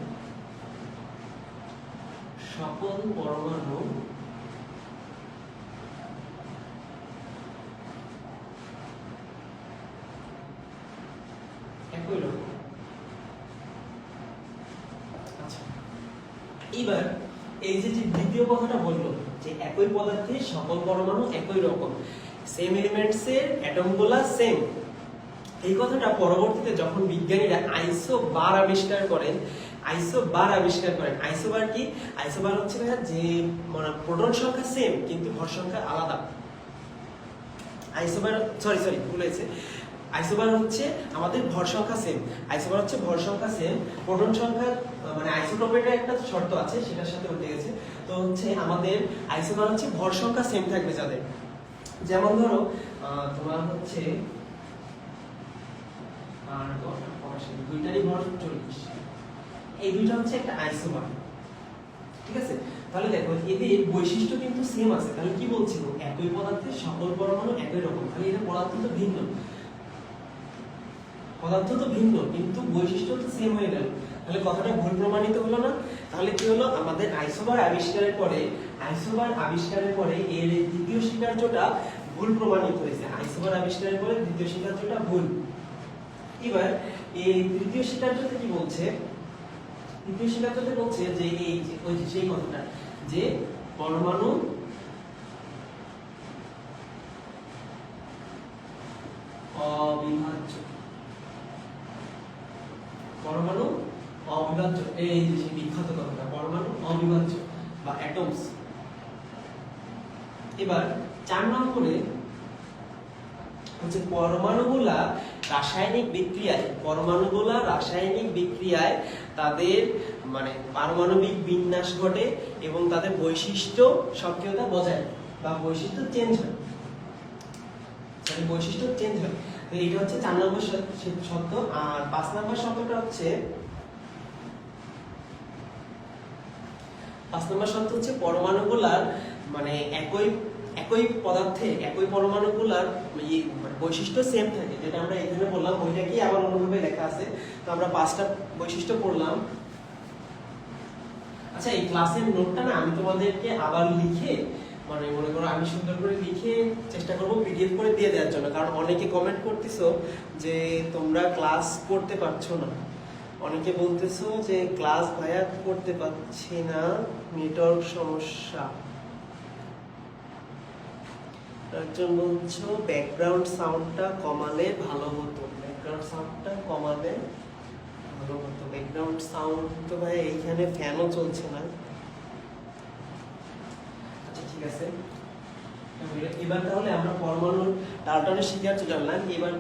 সকল পরমাণু একই রকম। আচ্ছা, এবার এই যে দ্বিতীয় কথাটা বললো যে একই পদার্থের সকল পরমাণু একই রকম, সেম এলিমেন্টসের অ্যাটমগুলো সেম, এই কথাটা পরবর্তীতে যখন বিজ্ঞানীরা আইসো বার আবিষ্কার করেন, আইসো বার কি? আইসো বার হচ্ছে যে মানে প্রোটন সংখ্যা সেম কিন্তু ভর সংখ্যা আলাদা। আইসোবার সরি ভুল হয়েছে, আইসোবার হচ্ছে আমাদের ভর সংখ্যা সেম, আইসোবার হচ্ছে ভর সংখ্যা সেম, প্রোটন সংখ্যা মানে আইসোটোপের একটা শর্ত আছে সেটার সাথে উল্টে গেছে। তো হচ্ছে আমাদের আইসোবার হচ্ছে ভর সংখ্যা সেম থাকবে যাদের, যেমন ধরো তোমার হচ্ছে দুইটারই ভর 40, এই দুইটা হচ্ছে একটা আইসোবার। ঠিক আছে, তাহলে দেখো এদের বৈশিষ্ট্য কিন্তু সেম আছে, তাহলে কি বলছিল? একই পদার্থের সকল পরমাণু একই রকম, তাহলে এদের পদার্থ তো ভিন্ন কিন্তু বৈশিষ্ট্য তো সেম হয়ে গেল, তাহলে কথাটা ভুল প্রমাণিত হলো না? তাহলে কি হলো? আমাদের আইসোবার আবিষ্কারের পরে এর দ্বিতীয় স্বীকার্যটা ভুল প্রমাণিত হয়েছে, আইসোবার আবিষ্কারের পরে দ্বিতীয় স্বীকার্যটা ভুল। এবার এই তৃতীয় স্বীকার্যতে কি বলছে? তৃতীয় স্বীকার্যতে বলছে যে এই ওই সেই কথাটা যে পরমাণু অবিভাজ্য, এই যে বিখ্যাত কথাটা, পরমাণু অবিভাজ্য বা অ্যাটমস। এবার 4 নম্বরে হচ্ছে পরমাণুগুলা রাসায়নিক বিক্রিয়ায় তাদের মানে পারমাণবিক বিন্যাস ঘটে এবং তাদের বৈশিষ্ট্য সক্রিয়তা বজায় বা বৈশিষ্ট্য চেঞ্জ হয়, তো এটা হচ্ছে 4 নম্বর শর্ত। আর 5 নম্বর শর্তটা হচ্ছে পরমাণুগুলার মানে একই পদার্থে একই পরমাণুগুলার বৈশিষ্ট্য সেম থাকে, যেটা আমরা এখানে বললাম ওইটাকেই আবার অন্যভাবে লেখা আছে। তো আমরা 5টা বৈশিষ্ট্য পড়লাম। আচ্ছা, এই ক্লাসের নোটটা না আমি তোমাদেরকে আবার লিখে মানে মনে করো আমি সুন্দর করে লিখে চেষ্টা করব পিডিএফ করে দিয়ে দেওয়ার জন্য, কারণ অনেকে কমেন্ট করতেছো যে তোমরা ক্লাস করতে পারছো না, অনেকে বলতেছো যে ক্লাস ভাইয়া করতে পারছি না, নেটওয়ার্ক সমস্যা। একজন বলছো ব্যাকগ্রাউন্ড সাউন্ডটা কমালে ভালো হতো, ব্যাকগ্রাউন্ড সাউন্ড তো ভাই এইখানে ফ্যানও চলছে না। আচ্ছা ঠিক আছে, এবার তাহলে আমরা পরমাণুর ডাল্টনের শিকার জানলাম। এবার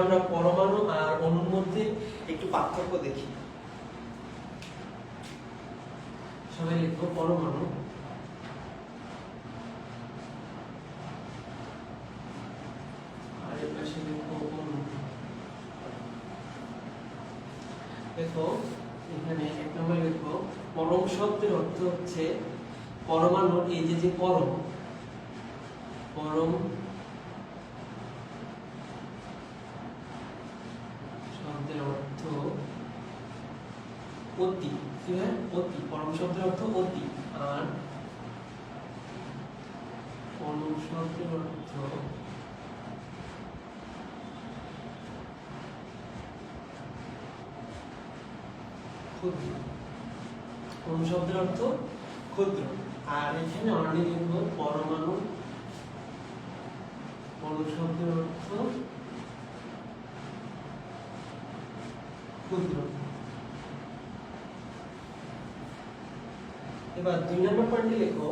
আমরা পরমাণু আর অণুর মধ্যে একটু পার্থক্য দেখি। সবাই লিখবো পরমাণু আর এর পাশে লিখবো অণু। দেখো এখানে 1 নম্বরে লিখবো পরম শব্দের অর্থ হচ্ছে পরমাণুর এই যে পরম শব্দের অর্থ অতি, কি হয় অতি, পরম শব্দের অর্থ অতি। আর অণু শব্দের অর্থ ক্ষুদ্র, অণু শব্দের অর্থ ক্ষুদ্র। আর এখানে অনেক লিখবো পরমাণু, অণু শব্দের অর্থ ক্ষুদ্র। এবার 2 নম্বর পয়েন্টে লিখো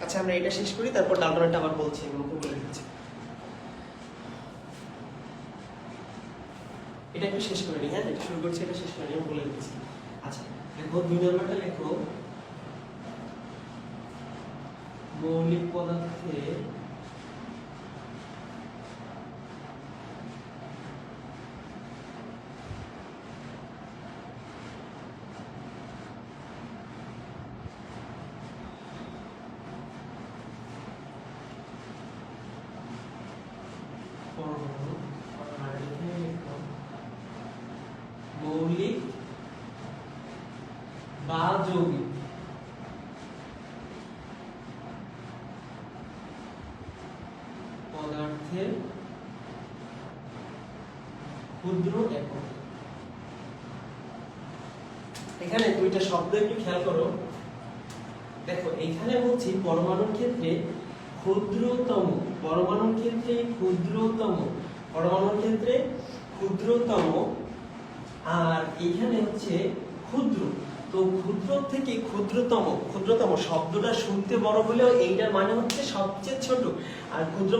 আচ্ছা আমরা এটা শেষ করি, তারপর ডাল্টনটা আবার বলছি, মুখে বলে দিচ্ছি। এটা একটু শেষ করে নিই, হ্যাঁ এটা শুরু করছি, এটা শেষ করে নিই, আমি বলে দিচ্ছি। আচ্ছা দেখো 2 নম্বরটা লেখো মৌলিক পদার্থে মৌলিক বা যৌগিক পদার্থের ক্ষুদ্র একক। এখানে 2টা শব্দ একটু খেয়াল করো। দেখো এখানে বলছি পরমাণুর ক্ষেত্রে ক্ষুদ্রতম, পরমাণুর ক্ষেত্রে ক্ষুদ্রতম, আর এখানে হচ্ছে ক্ষুদ্র। তো ক্ষুদ্র থেকে ক্ষুদ্রতম শব্দটা শুনতে বড় হলেও এইটার মানে হচ্ছে সবচেয়ে ছোট, আর ক্ষুদ্র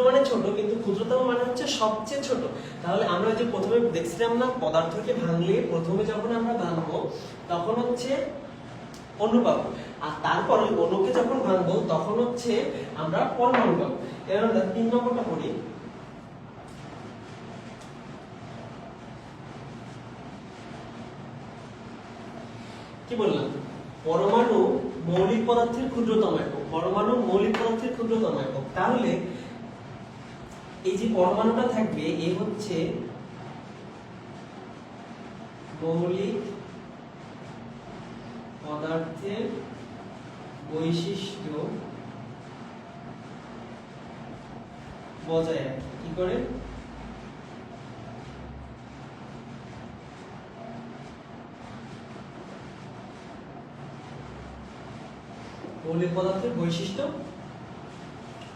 মানে ছোট, কিন্তু ক্ষুদ্রতম মানে হচ্ছে সবচেয়ে ছোট। তাহলে আমরা যে প্রথমে দেখছিলাম না, পদার্থকে ভাঙলে প্রথমে যখন আমরা ভাঙবো তখন হচ্ছে অণু পাবো, আর তারপর ওই অণুকে যখন ভাঙবো তখন হচ্ছে আমরা পরমাণু পাবো। এবার আমরা 3 নম্বরটা পড়ি। কি বললাম? পরমাণু মৌলিক পদার্থের ক্ষুদ্রতম একক। তাহলে এই যে পরমাণুটা থাকবে এ হচ্ছে মৌলিক পদার্থের বৈশিষ্ট্য বজায় রাখে। কি করে? মৌলিক পদার্থের বৈশিষ্ট্য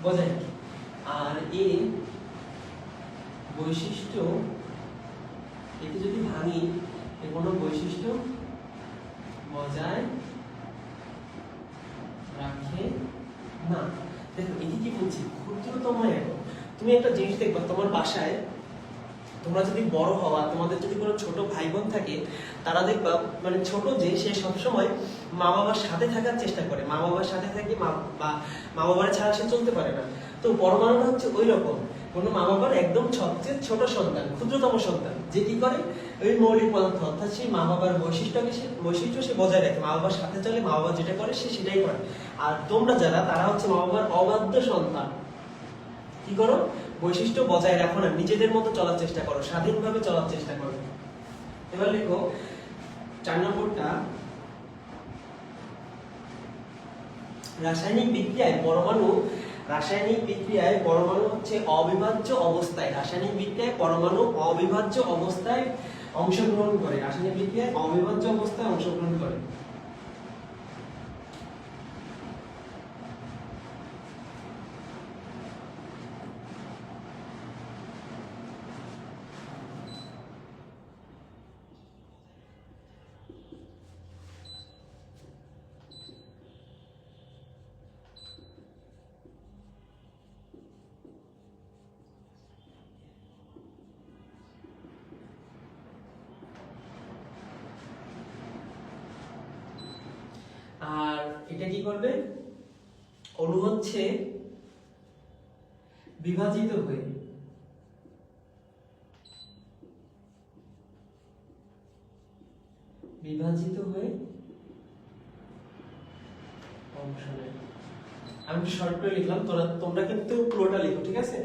বজায় রাখে। আর এই বৈশিষ্ট্য একে যদি ভাঙি এর কোনো বৈশিষ্ট্য বজায় রাখে না। দেখো এটি কি বলছি, ক্ষুদ্রতম একক। তুমি একটা জিনিস দেখবা, তোমার বাসায় তোমরা যদি বড় হওয়া, তোমাদের যদি কোনো ছোট ভাই বোন থাকে, তারা দেখবা মানে ছোট যে সে সবসময় মা বাবার সাথে থাকার চেষ্টা করে, মা বাবার সাথে থাকে, মা বাবার ছাড়া সে চলতে পারে না। তো পরমাণুটা হচ্ছে ওই রকম, কোনো মা বাবার একদম সবচেয়ে ছোট সন্তান, ক্ষুদ্রতম সন্তান, যে কি করে ওই মৌলিক পদার্থ অর্থাৎ সেই মা বাবার বৈশিষ্ট্য সে বজায় রাখে, মা বাবার সাথে চলে, মা বাবা যেটা করে সে সেটাই করে। আর তোমরা যারা, তারা হচ্ছে মা বাবার অবাধ্য সন্তান, কি করো, বৈশিষ্ট্য বজায় রাখো না, নিজেদের মতো চলার চেষ্টা করো, স্বাধীনভাবে চলার চেষ্টা করো। এবার লিখো 4 নম্বরটা, রাসায়নিক বিক্রিয়ায় পরমাণু হচ্ছে অবিভাজ্য অবস্থায়, রাসায়নিক বিক্রিয়ায় পরমাণু অবিভাজ্য অবস্থায় অংশগ্রহণ করে, রাসায়নিক বিক্রিয়ায় অবিভাজ্য অবস্থায় অংশগ্রহণ করে। আর এটা কি করবে, অণু হচ্ছে বিভাজিত হয়ে অংশ নেয়। আমি একটু শর্ট করে লিখলাম, তোমরা কিন্তু পুরোটা লিখো, ঠিক আছে?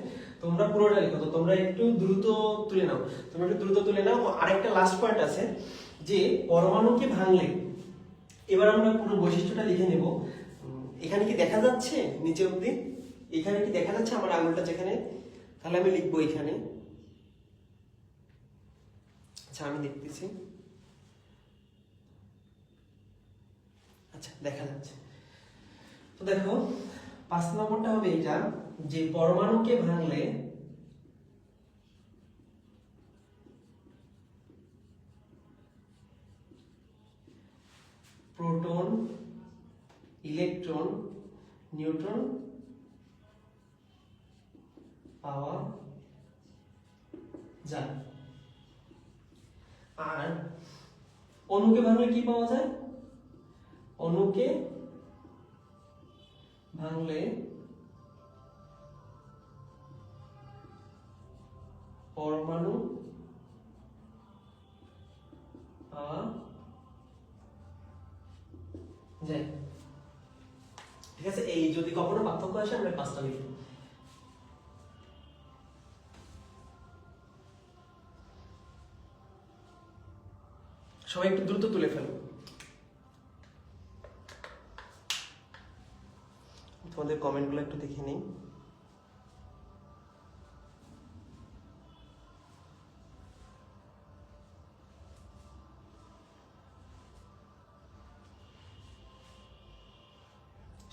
তোমরা পুরোটা লিখো, তো তোমরা একটু দ্রুত তুলে নাও, আরেকটা লাস্ট পয়েন্ট আছে যে পরমাণুকে ভাঙলে, এবার আমরা পুরো বৈশিষ্ট্যটা লিখে নেব। এখানে কি দেখা যাচ্ছে নিচে অবধি? এখানে কি দেখা যাচ্ছে আমার আঙুলটা যেখানে? তাহলে আমি লিখবো এখানে। আচ্ছা আমি দেখতেছি, আচ্ছা দেখা যাচ্ছে। তো দেখো 5 নম্বরটা হবে এটা, যে পরমাণুকে ভাঙলে প্রোটন, ইলেকট্রন, নিউট্রন পাওয়া যায়। আর অণুকে ভাঙলে কি পাওয়া যায়? অণুকে ভাঙলে পরমাণু পাওয়া যায়, ঠিক আছে? এই যদি কখনো পার্থক্য আসে আমরা 5টা লিখব। সবাই একটু দ্রুত তুলে ফেলো, তোমাদের কমেন্টগুলো একটু দেখে নিই।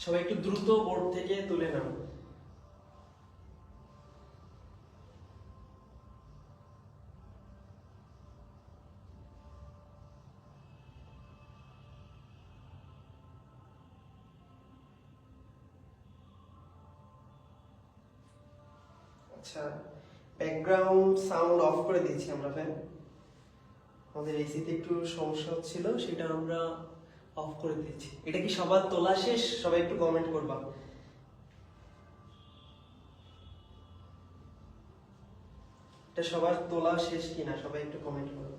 সবাই একটু দ্রুত বোর্ড থেকে তুলে নাও। আচ্ছা, ব্যাকগ্রাউন্ড সাউন্ড অফ করে দিয়েছি আমরা ফ্যান, আমাদের এসিতে একটু সমস্যা হচ্ছিল, সেটা আমরা অফ করে দিয়েছি। এটা কি সবার তোলা শেষ? সবাই একটু কমেন্ট করবা। এটা সবার তোলা শেষ কিনা সবাই একটু কমেন্ট করো।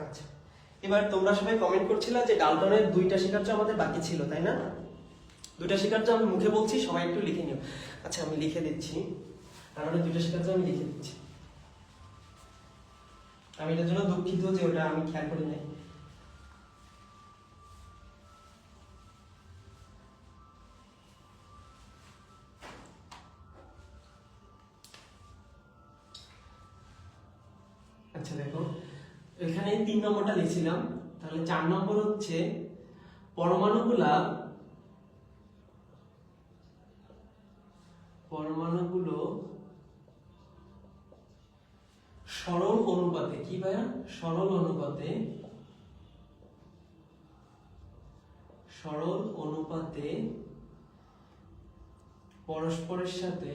আচ্ছা, এবার তোমরা সবাই কমেন্ট করছিলা যে ডালটনের 2টা শিকার্য আমাদের বাকি ছিল, তাই না? 2টা শিকার্য আমি মুখে বলছি, সবাই একটু লিখে নিও। আচ্ছা আমি লিখে দিচ্ছি, ডালটনের 2টা শিকার্য আমি লিখে দিচ্ছি। আমি এটার জন্য দুঃখিত যে ওটা আমি খেয়াল করি নাই। আচ্ছা দেখো, এখানে 3 নম্বরটা লিখছিলাম, তাহলে 4 নম্বর হচ্ছে পরমাণুগুলো সরল অনুপাতে, কি ভাইয়া? সরল অনুপাতে পরস্পরের সাথে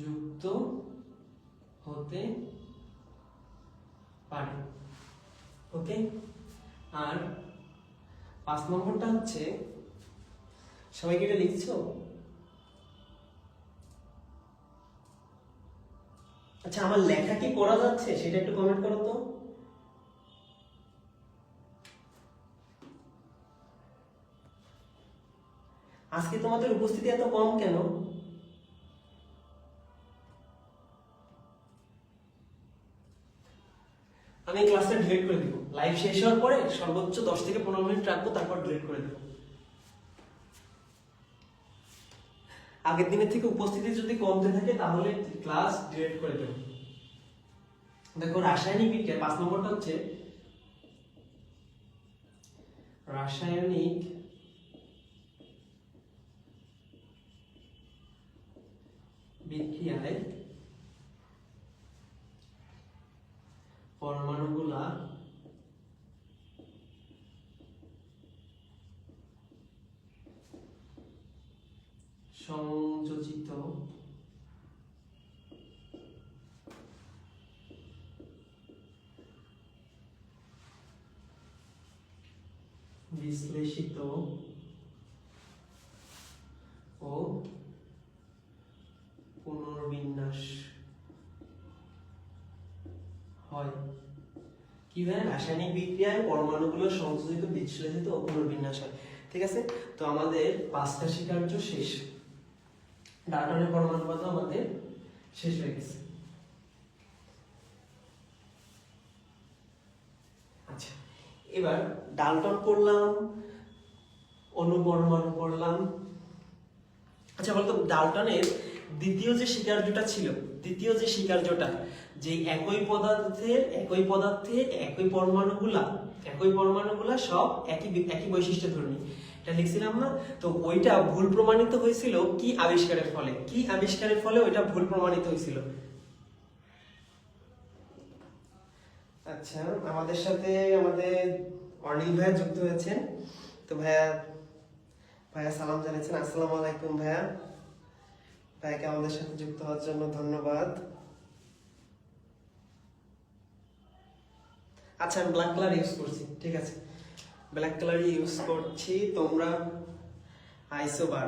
যুক্ত হতে পারে। ওকে, আর 5 নম্বরটা হচ্ছে, সবাই কি এটা লিখছো? আচ্ছা, আমার লেখা কি পড়া যাচ্ছে সেটা একটু কমেন্ট করো তো। আজকে তোমাদের উপস্থিতি এত কম কেন? আমি ক্লাসটা ডিলিট করে দিব, লাইভ শেষ হওয়ার পরে সর্বোচ্চ 10 থেকে 15 মিনিট রাখবো, তারপর ডিলিট করে দেবো। আগের দিনের থেকে উপস্থিতি যদি কমতে থাকে তাহলে ক্লাস ডিলিট করে দেবো। দেখো, রাসায়নিক বিক্রিয়া 5 নম্বরটা হচ্ছে রাসায়নিক বিক্রিয়ায় পরমাণুগুলা সংযোজিত বিশ্লেষিত ও পুনর্বিন্যাস হয়। কি হয়? রাসায়নিক বিক্রিয়ায় পরমাণুগুলো সংযোজিত, বিশ্লেষিত ও পুনর্বিন্যাস হয়। ঠিক আছে, তো আমাদের 5টা স্বীকার্য শেষ। ডাল্টনের পরমাণুবাদ আমাদের শেষ হয়ে গেছে। আচ্ছা, এবার ডাল্টন পড়লাম, অনুপরমাণু পড়লাম। আচ্ছা বলতো, ডাল্টনের দ্বিতীয় যে স্বীকার্যটা ছিল, যে একই পদার্থের একই পরমাণুগুলা সব একই বৈশিষ্ট্য ধর্মী, এটা লিখছিলাম না? তো ওইটা ভুল প্রমাণিত হয়েছিল কি আবিষ্কারের ফলে ওইটা ভুল প্রমাণিত হয়েছিল। আচ্ছা, আমাদের সাথে আমাদের অনিল ভাইয়া যুক্ত হয়েছেন। তো ভাইয়া সালাম জানিয়েছেন। আসসালামু আলাইকুম ভাইয়াকে আমাদের সাথে যুক্ত হওয়ার জন্য ধন্যবাদ। আচ্ছা, আমি ব্ল্যাক কালার ইউজ করছি, ঠিক আছে, ব্ল্যাক কালার ইউজ করছি। তোমরা আইসোবার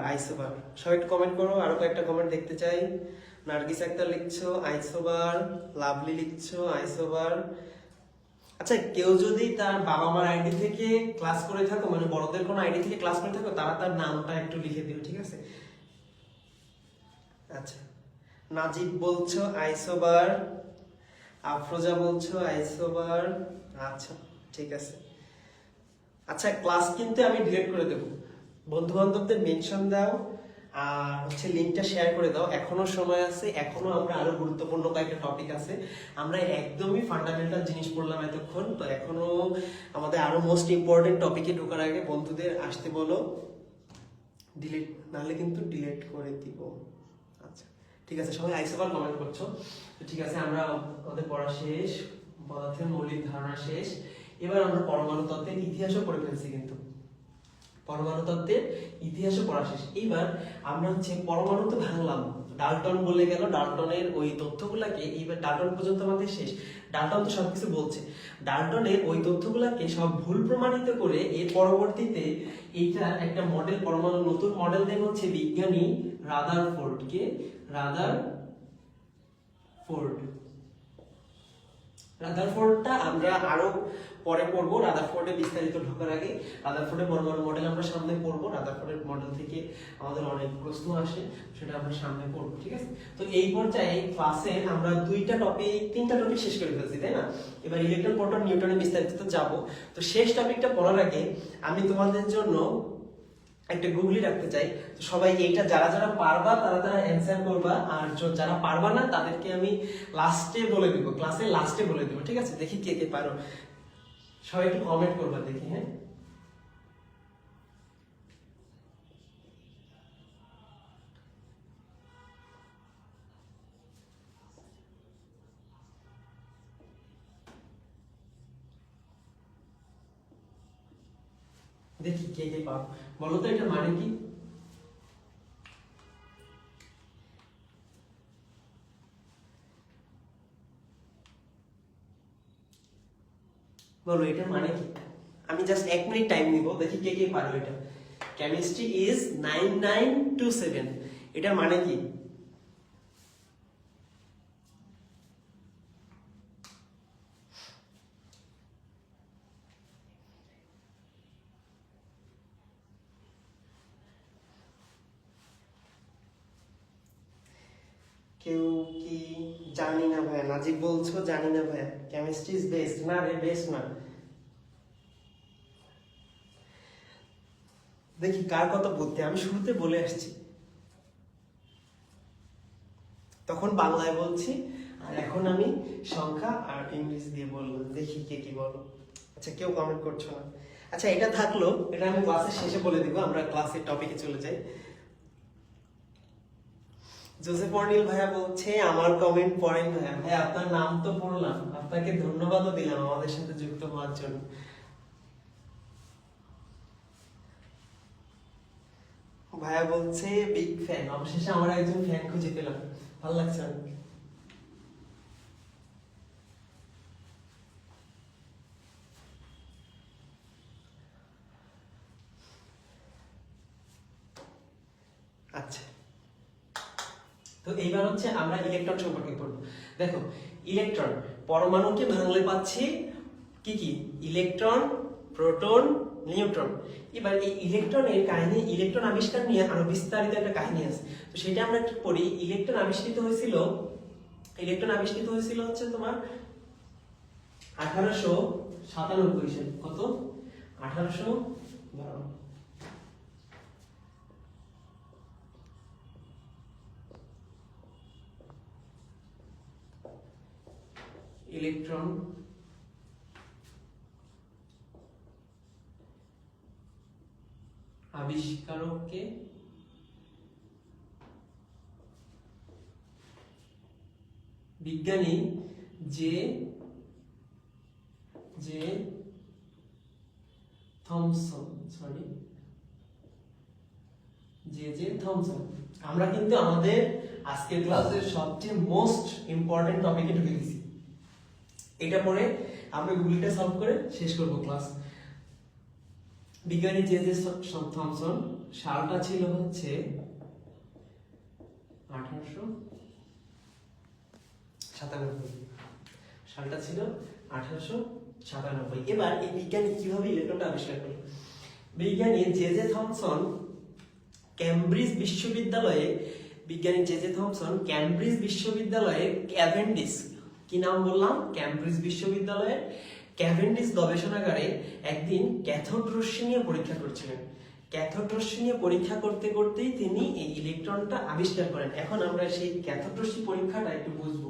সবাই একটু কমেন্ট করো, আরো কয়েকটা কমেন্ট দেখতে চাই। নার্গিস আক্তার লিখছো আইসোবার, লাভলি লিখছো আইসোবার। আচ্ছা, কেউ যদি তার বাবা মার আইডি থেকে ক্লাস করে থাকো, মানে বড়দের কোনো আইডি থেকে ক্লাস করে থাকো, তারা তার নামটা একটু লিখে দিও, ঠিক আছে? আচ্ছা, নাজিব বলছো আইসোবার, আফরোজা বলছো আইসোবার। আচ্ছা, ঠিক আছে। আচ্ছা, ক্লাস কিন্তু আমি ডিলিট করে দেব, বন্ধু বান্ধবদের মেনশন দাও আর হচ্ছে লিংকটা শেয়ার করে দাও। এখনো সময় আছে, এখনো আমরা আরো গুরুত্বপূর্ণ কয়েকটা টপিক আছে। আমরা একদমই ফান্ডামেন্টাল জিনিস পড়লাম এতক্ষণ, তো এখনো আমাদের আরো মোস্ট ইম্পর্টেন্ট টপিকে ঢোকার আগে বন্ধুদের আসতে বলো, ডিলিট নাহলে কিন্তু ডিলিট করে দিব। আচ্ছা, ঠিক আছে, সবাই আইসোবার কমেন্ট করছো। তো ঠিক আছে, আমরা আমাদের পড়া শেষ, পদার্থের মৌলিক ধারণা শেষ। এবার আমরা পরমাণু তত্ত্বের ইতিহাসও পড়ে ফেলছি, কিন্তু পরমাণু তত্ত্বের ইতিহাসও পড়া শেষ। এইবার আমরা হচ্ছে পরমাণু তো ভাঙলাম, ডাল্টন বলে গেল, ডাল্টনের ওই তথ্যগুলাকে, এইবার ডাল্টন পর্যন্ত আমাদের শেষ। ডাল্টন তো সবকিছু বলছে, ডাল্টনের ওই তথ্যগুলাকে সব ভুল প্রমাণিত করে এর পরবর্তীতে এইটা একটা মডেল, পরমাণু নতুন মডেল দেন হচ্ছে বিজ্ঞানী রাদারফোর্ডটা আমরা আরো পরে পড়বো। রাদারফোর্ডে বিস্তারিত ঢোকার আগে রাদারফোর্ডের পরমাণু মডেল আমরা সামনে পড়বো। রাদারফোর্ডের মডেল থেকে আমাদের অনেক প্রশ্ন আসে, সেটা আমরা সামনে পড়বো, ঠিক আছে? তো এই পর্যায়ে ক্লাসে আমরা তিনটা টপিক শেষ করে ফেলছি, তাই না? এবার ইলেকট্রন, প্রোটন, নিউটনের বিস্তারিত যাব। তো শেষ টপিকটা পড়ার আগে আমি তোমাদের জন্য একটা গুগলি রাখতে চাই। তো সবাই এইটা যারা যারা পারবা তারা তারা অ্যান্সার করবা, আর যারা পারবা না তাদেরকে আমি লাস্টে বলে দিব, ক্লাসের লাস্টে বলে দিব, ঠিক আছে? দেখি কে কে পারো, সবাই একটু কমেন্ট করবা দেখি। হ্যাঁ, দেখি কে কে পারো, বলো তো এটা মানে কি? বলো এটার মানে কি? আমি জাস্ট 1 মিনিট টাইম নিব, দেখি কে কে পারো এটা। কেমিস্ট্রি ইজ 9927, এটার মানে কি? কেউ কি? জানি না ভাইয়া। নাজিব বলছো জানি না ভাইয়া। কেমিস্ট্রি ইজ বেস্ট, না রে বেস্ট না। দেখি কার কত বুদ্ধি, আমি শুরুতে বলে আসছি, তখন বাংলায় বলছি, আর এখন আমি সংখ্যা আর ইংলিশ দিয়ে বললাম। দেখি কে কি বলো। আচ্ছা কেউ কমেন্ট করছো না। আচ্ছা এটা থাকলো, এটা আমি ক্লাসের শেষে বলে দিব, আমরা ক্লাসের টপিকে চলে যাই। জোসেফ অর্নিল ভাইয়া বলছে আমার কমেন্ট পড়েন ভাইয়া। ভাইয়া আপনার নাম তো পড়লাম, আপনাকে ধন্যবাদও দিলাম আমাদের সাথে যুক্ত হওয়ার জন্য। ভাইয়া বলছে বিগ ফ্যান, অবশেষে আমরা একজন ফ্যান খুঁজে পেলাম, ভালো লাগছে অনেক। আচ্ছা, তো এইবার হচ্ছে আমরা ইলেকট্রন সম্পর্কে পড়ব। দেখো ইলেকট্রন, পরমাণুকে ভাঙলে পাচ্ছি কি কি? Electron, proton, neutron. এবার এই ইলেকট্রনের কাহিনী, ইলেকট্রন আবিষ্কার নিয়ে আরো বিস্তারিত একটা কাহিনী আছে, তো সেটা আমরা একটু পড়ি। ইলেকট্রন আবিষ্কৃত হয়েছিল, হচ্ছে তোমার 1897 সালে। কত? 1812। ইলেকট্রন আবিষ্কারককে বিজ্ঞানী জে থমসন, থমসন। আমরা কিন্তু আমাদের আজকের ক্লাসের সবচেয়ে মোস্ট ইম্পর্টেন্ট টপিকে ঢুকে গেছি। এটা পরে আমরা গুগলটা সলভ করে শেষ করব ক্লাস। বিজ্ঞানী জে থমসন, সালটা ছিল হচ্ছে 1897, সালটা ছিল 1897। এবার এই বিজ্ঞানী কিভাবে ইলেকট্রনটা আবিষ্কার করলো? বিজ্ঞানী জে থমসন ক্যামব্রিজ বিশ্ববিদ্যালয়ে, ক্যাভেন্ডিস, কি নাম বললাম? ক্যামব্রিজ বিশ্ববিদ্যালয়ের ক্যাভেন্ডিস গবেষণাগারে একদিন ক্যাথোড রশ্মি নিয়ে পরীক্ষা করছিলেন। ক্যাথোড রশ্মি নিয়ে পরীক্ষা করতে করতেই তিনি এই ইলেকট্রনটা আবিষ্কার করেন। এখন আমরা সেই ক্যাথোড রশ্মি পরীক্ষাটা একটু বুঝবো।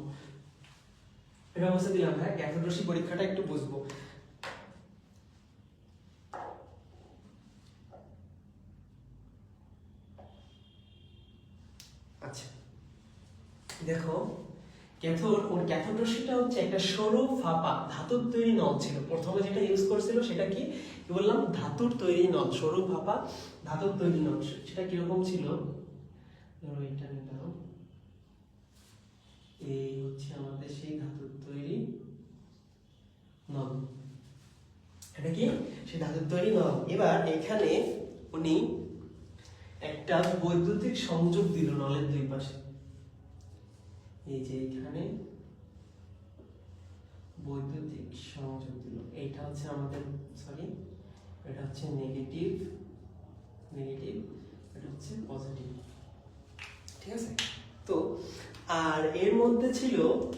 এটা বলতে দিলাম হ্যাঁ, ক্যাথোড রশ্মি পরীক্ষাটা একটু বুঝবো। আচ্ছা দেখো, ক্যাথোড রশ্মিটা হচ্ছে একটা সরু ফাঁপা ধাতুর তৈরি নল ছিল। প্রথমে যেটা ইউজ করছিল সেটা কি বললাম? ধাতুর তৈরি নল, সরু ফাঁপা ধাতুর তৈরি নল। সেটা কিরকম ছিল? ধরো এটা নিলাম, এই হচ্ছে আমাদের সেই ধাতুর তৈরি নল। এটা কি? সেই ধাতুর তৈরি নল। এবার এখানে উনি একটা বৈদ্যুতিক সংযোগ দিল নলের দুই পাশে। এই যে এখানে বৈদ্যুতিক সংযোগ দিল, এইটা হচ্ছে আমাদের এটা হচ্ছে নেগেটিভ, এটা হচ্ছে পজিটিভ, ঠিক আছে? তো আর এর মধ্যে ছিল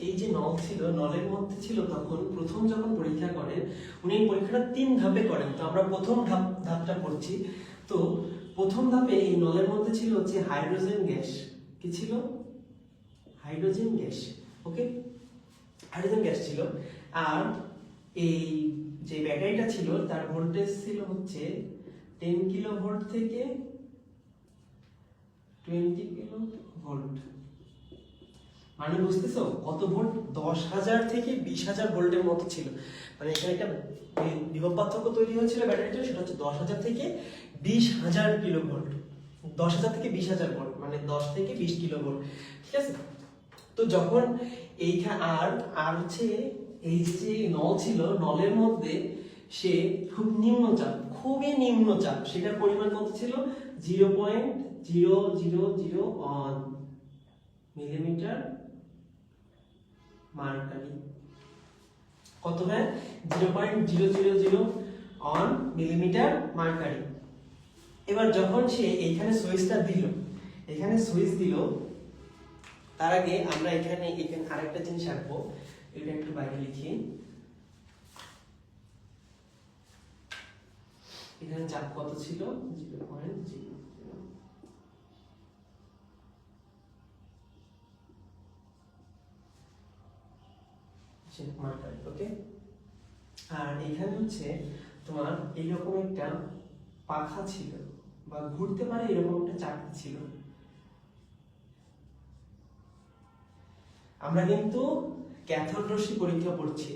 এই যে নল ছিল, নলের মধ্যে ছিল, তখন প্রথম যখন পরীক্ষা করেন উনি পরীক্ষাটা 3 ধাপে করেন। তো আমরা প্রথম ধাপটা পড়ছি। তো প্রথম ধাপে এই নলের মধ্যে ছিল হচ্ছে হাইড্রোজেন গ্যাস। কি ছিল? Hydrogen gas. Okay, hydrogen gas ছিল। আর এই যে ব্যাটারিটা ছিল তার ভোল্টেজ ছিল হচ্ছে 10 কিলো ভোল্ট থেকে 20 কিলো ভোল্ট। মানে বুঝতেছো কত ভোল্ট? 10,000 থেকে 20,000 ভোল্টের মতো ছিল। মানে এখানে একটা বিভব পার্থক্য তৈরি হয়েছিল ব্যাটারিটা, সেটা হচ্ছে 10,000 থেকে 20,000 কিলো ভোল্ট। 10,000 থেকে 20,000 ভোল্ট মানে 10 থেকে 20 কিলো ভোল্ট। ঠিক আছে? তো যখন এইখানে আর হচ্ছে এই যে নল ছিল, নলের মধ্যে সে খুব নিম্নচাপ, খুবই নিম্নচাপ, সেটার পরিমাণ কত ছিল? 0.0001 মিলিমিটার মার্কারি। কত হয়? 0.0001 মিলিমিটার মার্কারি। এবার যখন সে এইখানে সুইচটা দিল, এখানে সুইচ দিল, তার আগে আমরা এখানে আরেকটা জিনিস আঁকবো, এটা একটু বাইরে লিখি। এখানে চাপ কত ছিল? 0.00 মার্কারি। ওকে, আর এখানে হচ্ছে তোমার এইরকম একটা পাখা ছিল বা ঘুরতে পারে এরকম একটা চাকতি ছিল। আমরা কিন্তু ক্যাথোড রশ্মি পরীক্ষা করছি।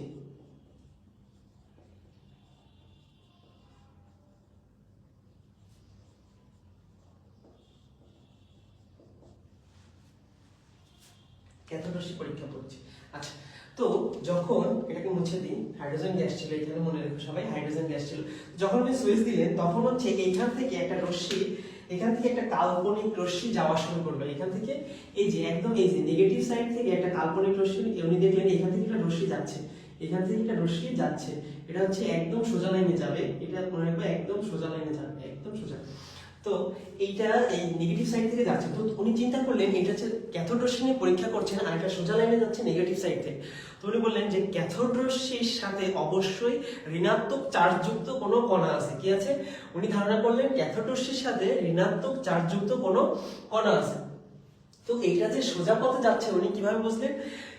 ক্যাথোড রশ্মি পরীক্ষা করছি। আচ্ছা, তো যখন এটাকে মুছে দিই, হাইড্রোজেন গ্যাস ছিল এখানে, মনে রেখো সবাই, হাইড্রোজেন গ্যাস ছিল। যখন আপনি সুইচ দিলেন তখন হচ্ছে এইখান থেকে একটা রশ্মি, এখান থেকে একটা কাল্পনিক রশ্মি যাওয়া শুরু করলো। এখান থেকে এই যে একদম এই যে নেগেটিভ সাইড থেকে একটা কাল্পনিক রশ্মি, উনি দেখলেন এখান থেকে একটা রশ্মি যাচ্ছে, এখান থেকে একটা রশ্মি যাচ্ছে। এটা হচ্ছে একদম সোজা লাইনে যাবে, এটা মনে রাখবে একদম সোজা লাইনে যাবে, একদম সোজা। তো এইটা এই নেগেটিভ সাইড থেকে যাচ্ছে। তো উনি চিন্তা করলেন এটা হচ্ছে ক্যাথোড রশ্মি নিয়ে পরীক্ষা করছেন, আর এটা সোজা লাইনে যাচ্ছে নেগেটিভ সাইড থেকে। তো উনি বললেন যে ক্যাথোড রশ্মির সাথে অবশ্যই ঋণাত্মক চার্জযুক্ত কোনো কণা আছে। কি আছে? উনি ধারণা করলেন ক্যাথোড রশ্মির সাথে ঋণাত্মক চার্জযুক্ত কোনো কণা আছে। তো এইটা যে সোজা পথে যাচ্ছে উনি কিভাবে বুঝলেন?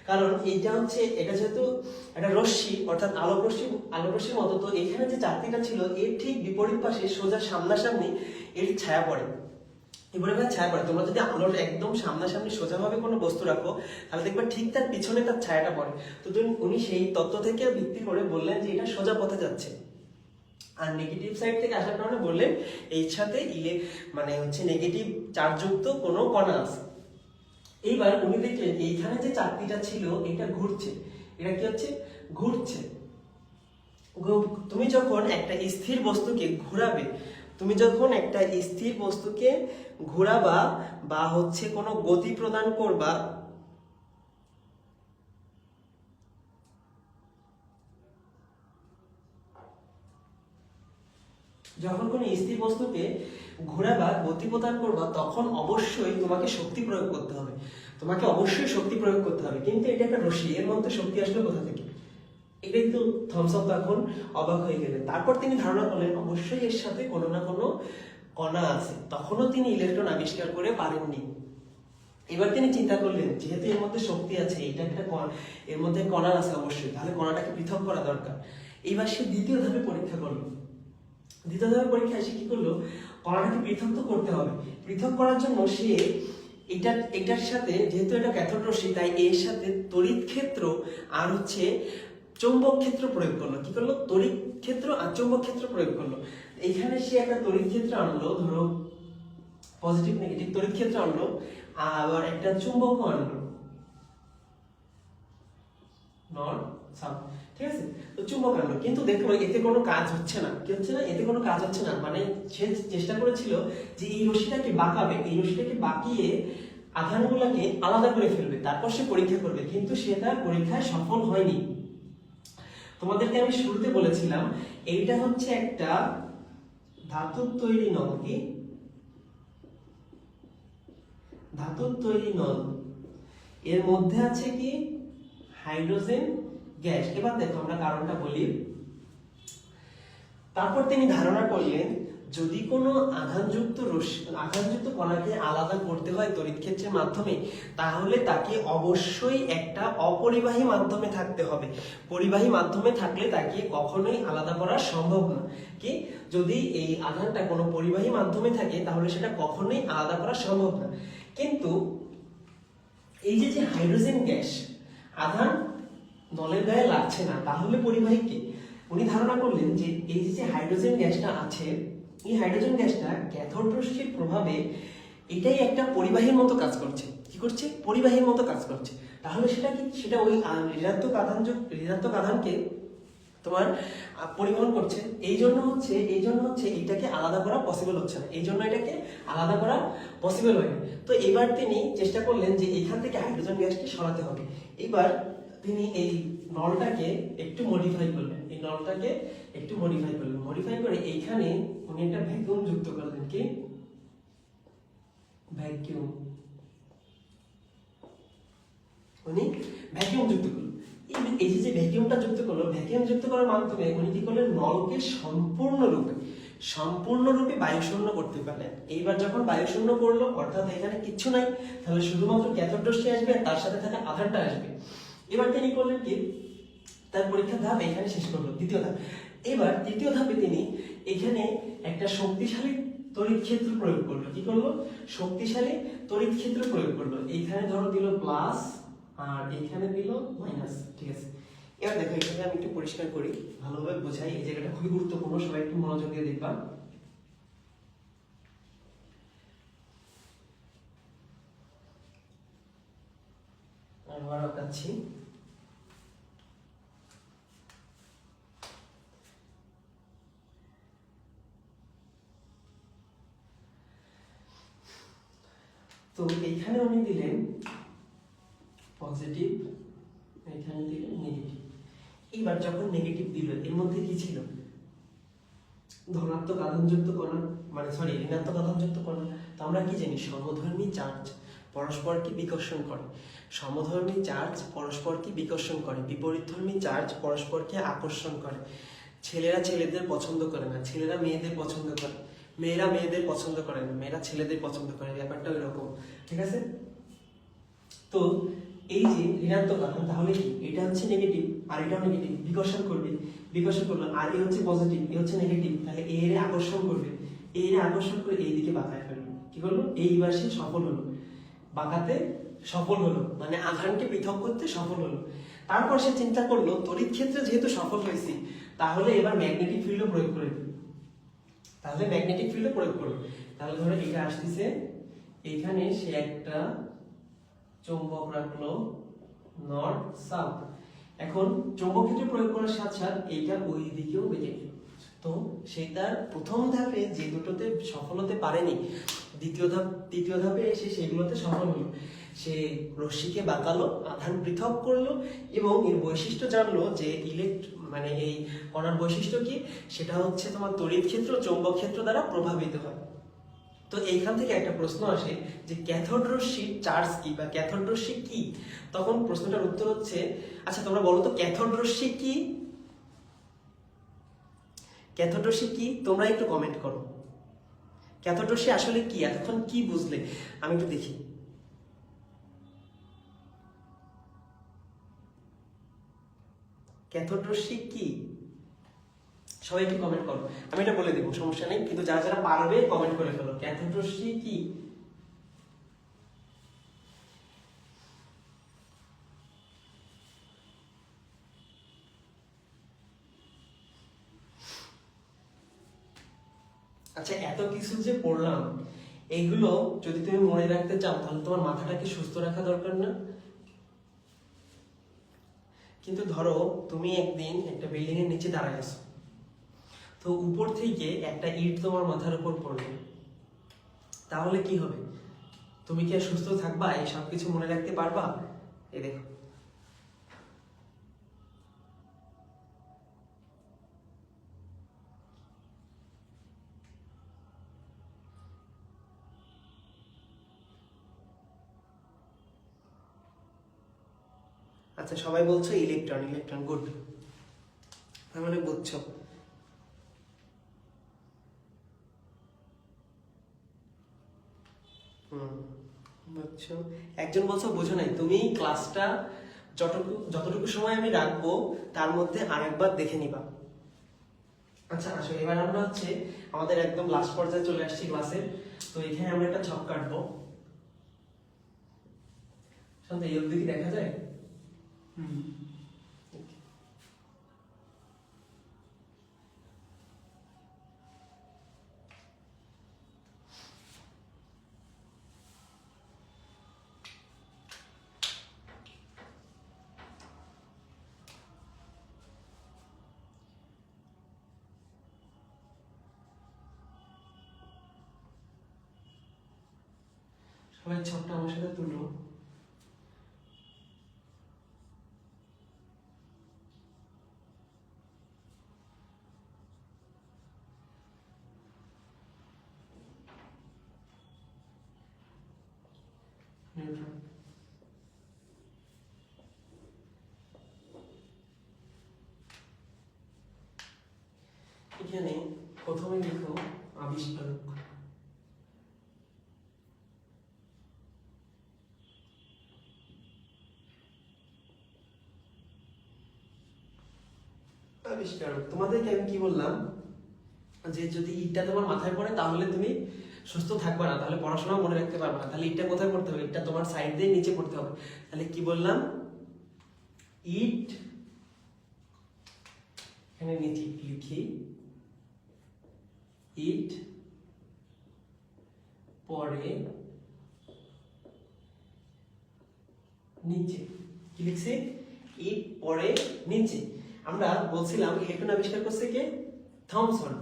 কারণ এইটা হচ্ছে, এটা যেহেতু একটা রশ্মি অর্থাৎ আলোক রশ্মির মতো, তো এখানে যে চাকতিটা ছিল এর ঠিক বিপরীত পাশে সোজা সামনাসামনি এর ছায়া পড়ে। এবারে ছায়া পড়ে, তোমরা যদি আলোর একদম সামনাসামনি সোজাভাবে কোনো বস্তু রাখো তাহলে দেখবে ঠিক তার পিছনে তার ছায়াটা পড়ে। তো উনি সেই তত্ত্ব থেকে ভিত্তি করে বললেন যে এটা সোজা পথে যাচ্ছে। আর নেগেটিভ সাইড থেকে আসার কারণে বললেন এর সাথে মানে হচ্ছে নেগেটিভ চার্জযুক্ত কোনো কণা আছে। এইবার উনি দেখলেন এইখানে যে চাকতিটা ছিল এটা ঘুরছে। এটা কি হচ্ছে? ঘুরছে। তুমি যখন একটা স্থির বস্তুকে ঘোরাবে, তুমি যখন একটা স্থির বস্তুকে ঘোরাবা বা হচ্ছে কোনো গতি প্রদান করবা, যখন কোনো স্থির বস্তুকে ঘোরাবা, গতি প্রদান করবা, তখন অবশ্যই তোমাকে শক্তি প্রয়োগ করতে হবে। তোমাকে অবশ্যই শক্তি প্রয়োগ করতে হবে। কিন্তু এটা একটা রশ্মি, এর মধ্যে শক্তি আসলে কোথা থেকে? এটা কিন্তু থমসন তখন অবাক হয়ে গেলেন। তারপর তিনি ধারণা করলেন অবশ্যই এর সাথে কোনো না কোনো কণা আছে। তখনও তিনি ইলেকট্রন আবিষ্কার করে পারেননি। এবার তিনি চিন্তা করলেন যেহেতু এর মধ্যে শক্তি আছে, এটা একটা এর মধ্যে কণা আছে অবশ্যই, তাহলে কণাটাকে পৃথক করা দরকার। এইবার সে দ্বিতীয় ধাপে পরীক্ষা করলো। দ্বিতীয় ধাপে পরীক্ষায় সে কি করলো? কণাটাকে পৃথক তো করতে হবে। পৃথক করার জন্য সে এটার সাথে, যেহেতু এটা ক্যাথোড রশ্মি, তাই এর সাথে তড়িৎ ক্ষেত্র আর হচ্ছে চৌম্বক ক্ষেত্র প্রয়োগ করলো। কি করলো? তড়িৎ ক্ষেত্র আর চৌম্বক ক্ষেত্র প্রয়োগ করলো। এইখানে সে একটা তড়িৎ ক্ষেত্র আনলো, ধরো পজিটিভ নেগেটিভ তড়িৎ ক্ষেত্র আনলো, আবার একটা চুম্বকও আনলো, নর্থ সাউথ। ঠিক আছে? তো চুম্বক আনলো, কিন্তু দেখলো এতে কোনো কাজ হচ্ছে না। কি হচ্ছে না? এতে কোনো কাজ হচ্ছে না। মানে সে চেষ্টা করেছিল যে এই রশ্মিটাকে বাঁকাবে, এই রশ্মিটাকে বাঁকিয়ে আধানগুলোকে আলাদা করে ফেলবে, তারপর সে পরীক্ষা করবে, কিন্তু সে তার পরীক্ষায় সফল হয়নি। তোমাদেরকে আমি শুরুতে বলেছিলাম এইটা হচ্ছে একটা ধাতুর তৈরি নল। কি? ধাতুর তৈরি নল। এর মধ্যে আছে কি? Hydrogen gas. এবার দেখো আমরা কারণটা বলি। তারপর তিনি ধারণা করলেন যদি কোনো আধানযুক্ত কণাকে আলাদা করতে হয় তড়িৎ ক্ষেত্রের মাধ্যমে, তাহলে তাকে অবশ্যই একটা অপরিবাহী মাধ্যমে থাকতে হবে। পরিবাহী মাধ্যমে থাকলে তাকে কখনোই আলাদা করা সম্ভব না। কি, যদি এই আধানটা কোনো পরিবাহী মাধ্যমে থাকে তাহলে সেটা কখনোই আলাদা করা সম্ভব না। কিন্তু এই যে হাইড্রোজেন গ্যাস, আধান নলের গায়ে লাগছে না, তাহলে পরিবাহী কে? উনি ধারণা করলেন যে এই যে হাইড্রোজেন গ্যাসটা আছে, এই হাইড্রোজেন গ্যাসটা ক্যাথোড রশ্মির প্রভাবে এটাই একটা পরিবাহীর মতো কাজ করছে। কি করছে? পরিবাহীর মতো কাজ করছে। তাহলে সেটা কি? সেটা ওই ঋণাত্মক আধানকে তোমার পরিবহন করছে। এই জন্য হচ্ছে এটাকে আলাদা করা পসিবল হচ্ছে না, এই জন্য এটাকে আলাদা করা পসিবল হয়নি। তো এবার তিনি চেষ্টা করলেন যে এখান থেকে হাইড্রোজেন গ্যাসকে সরাতে হবে। এবার তিনি এই নলটাকে একটু মডিফাই করলেন, মডিফাই করে এইখানে উনি একটা ভ্যাকুয়াম যুক্ত করলেন। কি? ভ্যাকুয়াম। উনি ভ্যাকুয়াম যুক্ত করলেন। এই যে ভ্যাকুয়ামটা যুক্ত করলো, ভ্যাকুয়াম যুক্ত করার মাধ্যমে উনি কি করলেন? নলকে সম্পূর্ণরূপে বায়ুশূন্য করতে পারলেন। এইবার যখন বায়ুশূন্য করলো, অর্থাৎ এখানে কিচ্ছু নাই, তাহলে শুধুমাত্র ক্যাথোড রশ্মি আসবে আর তার সাথে থাকা আধানটা আসবে। এবার তিনি করলেন কি? তার পরীক্ষার ধাপ এখানে শেষ করলো, দ্বিতীয় ধাপ। এবার তৃতীয় ধাপে তিনি এখানে একটা শক্তিশালী তড়িৎ ক্ষেত্র প্রয়োগ করলো। কি করলো? শক্তিশালী তড়িৎ ক্ষেত্র প্রয়োগ করলো। এইখানে ধরো দিল প্লাস আর এইখানে দিল মাইনাস। ঠিক আছে, এবার দেখো এখানে আমি একটু পরিষ্কার করি, ভালোভাবে বোঝাই। এই জায়গাটা খুবই গুরুত্বপূর্ণ, সবাই একটু মনোযোগ দিয়ে দেখবা। আবার আঁকাচ্ছি। তো এইখানে উনি দিলেন পজিটিভ, এখানে দিলেন নেগেটিভ। এবার যখন নেগেটিভ দিল, এর মধ্যে কি ছিল? ধনাত্মক আধানযুক্ত কণা, ঋণাত্মক আধানযুক্ত কণা। তো আমরা কি জানি? সমধর্মী চার্জ পরস্পরকে বিকর্ষণ করে। সমধর্মী চার্জ পরস্পরকে বিকর্ষণ করে, বিপরীতধর্মী চার্জ পরস্পরকে আকর্ষণ করে। ছেলেরা ছেলেদের পছন্দ করে না, ছেলেরা মেয়েদের পছন্দ করে, মেয়েরা মেয়েদের পছন্দ করে না, মেয়েরা ছেলেদের পছন্দ করে। ব্যাপারটা ওইরকম। ঠিক আছে? তো এই যে ঋণাত্মক আধান, তাহলে কি? এটা হচ্ছে নেগেটিভ আর এটাও নেগেটিভ, বিকর্ষণ করবে, করলো। আর এ হচ্ছে পজিটিভ, এ হচ্ছে নেগেটিভ, তাহলে এর আকর্ষণ করবে, এর আকর্ষণ করে এইদিকে বাঁকায় ফেলবে। কি করলো? এইবার সে সফল হলো, বাঁকাতে সফল হলো, মানে আধানকে পৃথক করতে সফল হলো। তারপর সে চিন্তা করলো তড়িৎ ক্ষেত্রে যেহেতু সফল হয়েছি, তাহলে এবার ম্যাগনেটিক ফিল্ডও প্রয়োগ করে দিই। তাহলে ম্যাগনেটিক ফিল্ডও প্রয়োগ করলো। তাহলে ধরো এটা আসতেছে, এখানে সে একটা চৌম্বক রাখলো নর্থ সাউথ। এখন চৌম্বক ক্ষেত্র প্রয়োগ করার সাথে সাথে এইটা ওই দিকেও বেঁকে গেল। তো সে তার প্রথম ধাপে যে দুটোতে সফল হতে পারেনি, তৃতীয় ধাপে এসে সেগুলোতে সফল হলো। সে রশ্মিকে বাঁকালো, আধান পৃথক করলো এবং এর বৈশিষ্ট্য জানলো যে এই কণার বৈশিষ্ট্য কি? সেটা হচ্ছে তোমার তড়িৎ ক্ষেত্র চৌম্বক ক্ষেত্র দ্বারা প্রভাবিত হয়। তো এইখান থেকে একটা প্রশ্ন আসে যে ক্যাথোড রশ্মির চার্জ কি বা ক্যাথোড রশ্মি কি? তখন প্রশ্নটার উত্তর হচ্ছে, আচ্ছা তোমরা বলো তো ক্যাথোড রশ্মি কি? ক্যাথোড রশ্মি কি? তোমরা একটু কমেন্ট করো। ক্যাথোড রশ্মি আসলে কি? এতক্ষণ কি বুঝলে আমি একটু দেখি। ক্যাথোড রশ্মি কি? সবাই একটু কমেন্ট করো, আমি এটা বলে দেবো, সমস্যা নেই, কিন্তু যারা যারা পারবে কমেন্ট করে ফেলো। ক্যাথোড রশ্মি কি? আচ্ছা, এত কিছু যে পড়লাম, এইগুলো যদি তুমি মনে রাখতে চাও তাহলে তোমার মাথাটাকে সুস্থ রাখা দরকার না? কিন্তু ধরো তুমি একদিন একটা বিল্ডিং এর নিচে দাঁড়ায় আছো, তো উপর থেকে একটা ইট তোমার মাথার উপর পড়লো, তাহলে কি হবে? তুমি কি আর সুস্থ থাকবা? এই সব কিছু মনে রাখতে পারবা? এই দেখো, আচ্ছা সবাই বলছো ইলেকট্রন, গুড, তার মানে বুঝছো। বুঝছো, একজন বলছো বুঝো নাই, তুমি ক্লাসটা যতটুকু সময় আমি রাখবো তার মধ্যে আরেকবার দেখে নিবা। আচ্ছা আসো, এবার আমরা হচ্ছে আমাদের একদম লাস্ট পর্যায়ে চলে আসছি ক্লাসের। তো এখানে আমরা একটা ছক কাটবো। শান্ত, এই অবধি কি দেখা যায়? সবাই ছকটা আমার সাথে তুলো। এখানে প্রথমে লিখো আবিষ্কারক। আবিষ্কারক, তোমাদেরকে আমি কি বললাম যে যদি ইটটা তোমার মাথায় পড়ে তাহলে তুমি সুস্থ থাকবে না, তাহলে পড়াশোনা মনে রাখতে পারবে না। তাহলে ইটটা কোথায় পড়তে হবে? ইটটা তোমার সাইড দিয়ে নিচে পড়তে হবে। তাহলে কি বললাম? ইট, এখানে নিচে লিখি ইট পড়ে নিচে। কি লিখছি? ইট পড়ে নিচে। আমরা বলছিলাম ইলেকট্রন আবিষ্কার করছে কে? থমসন।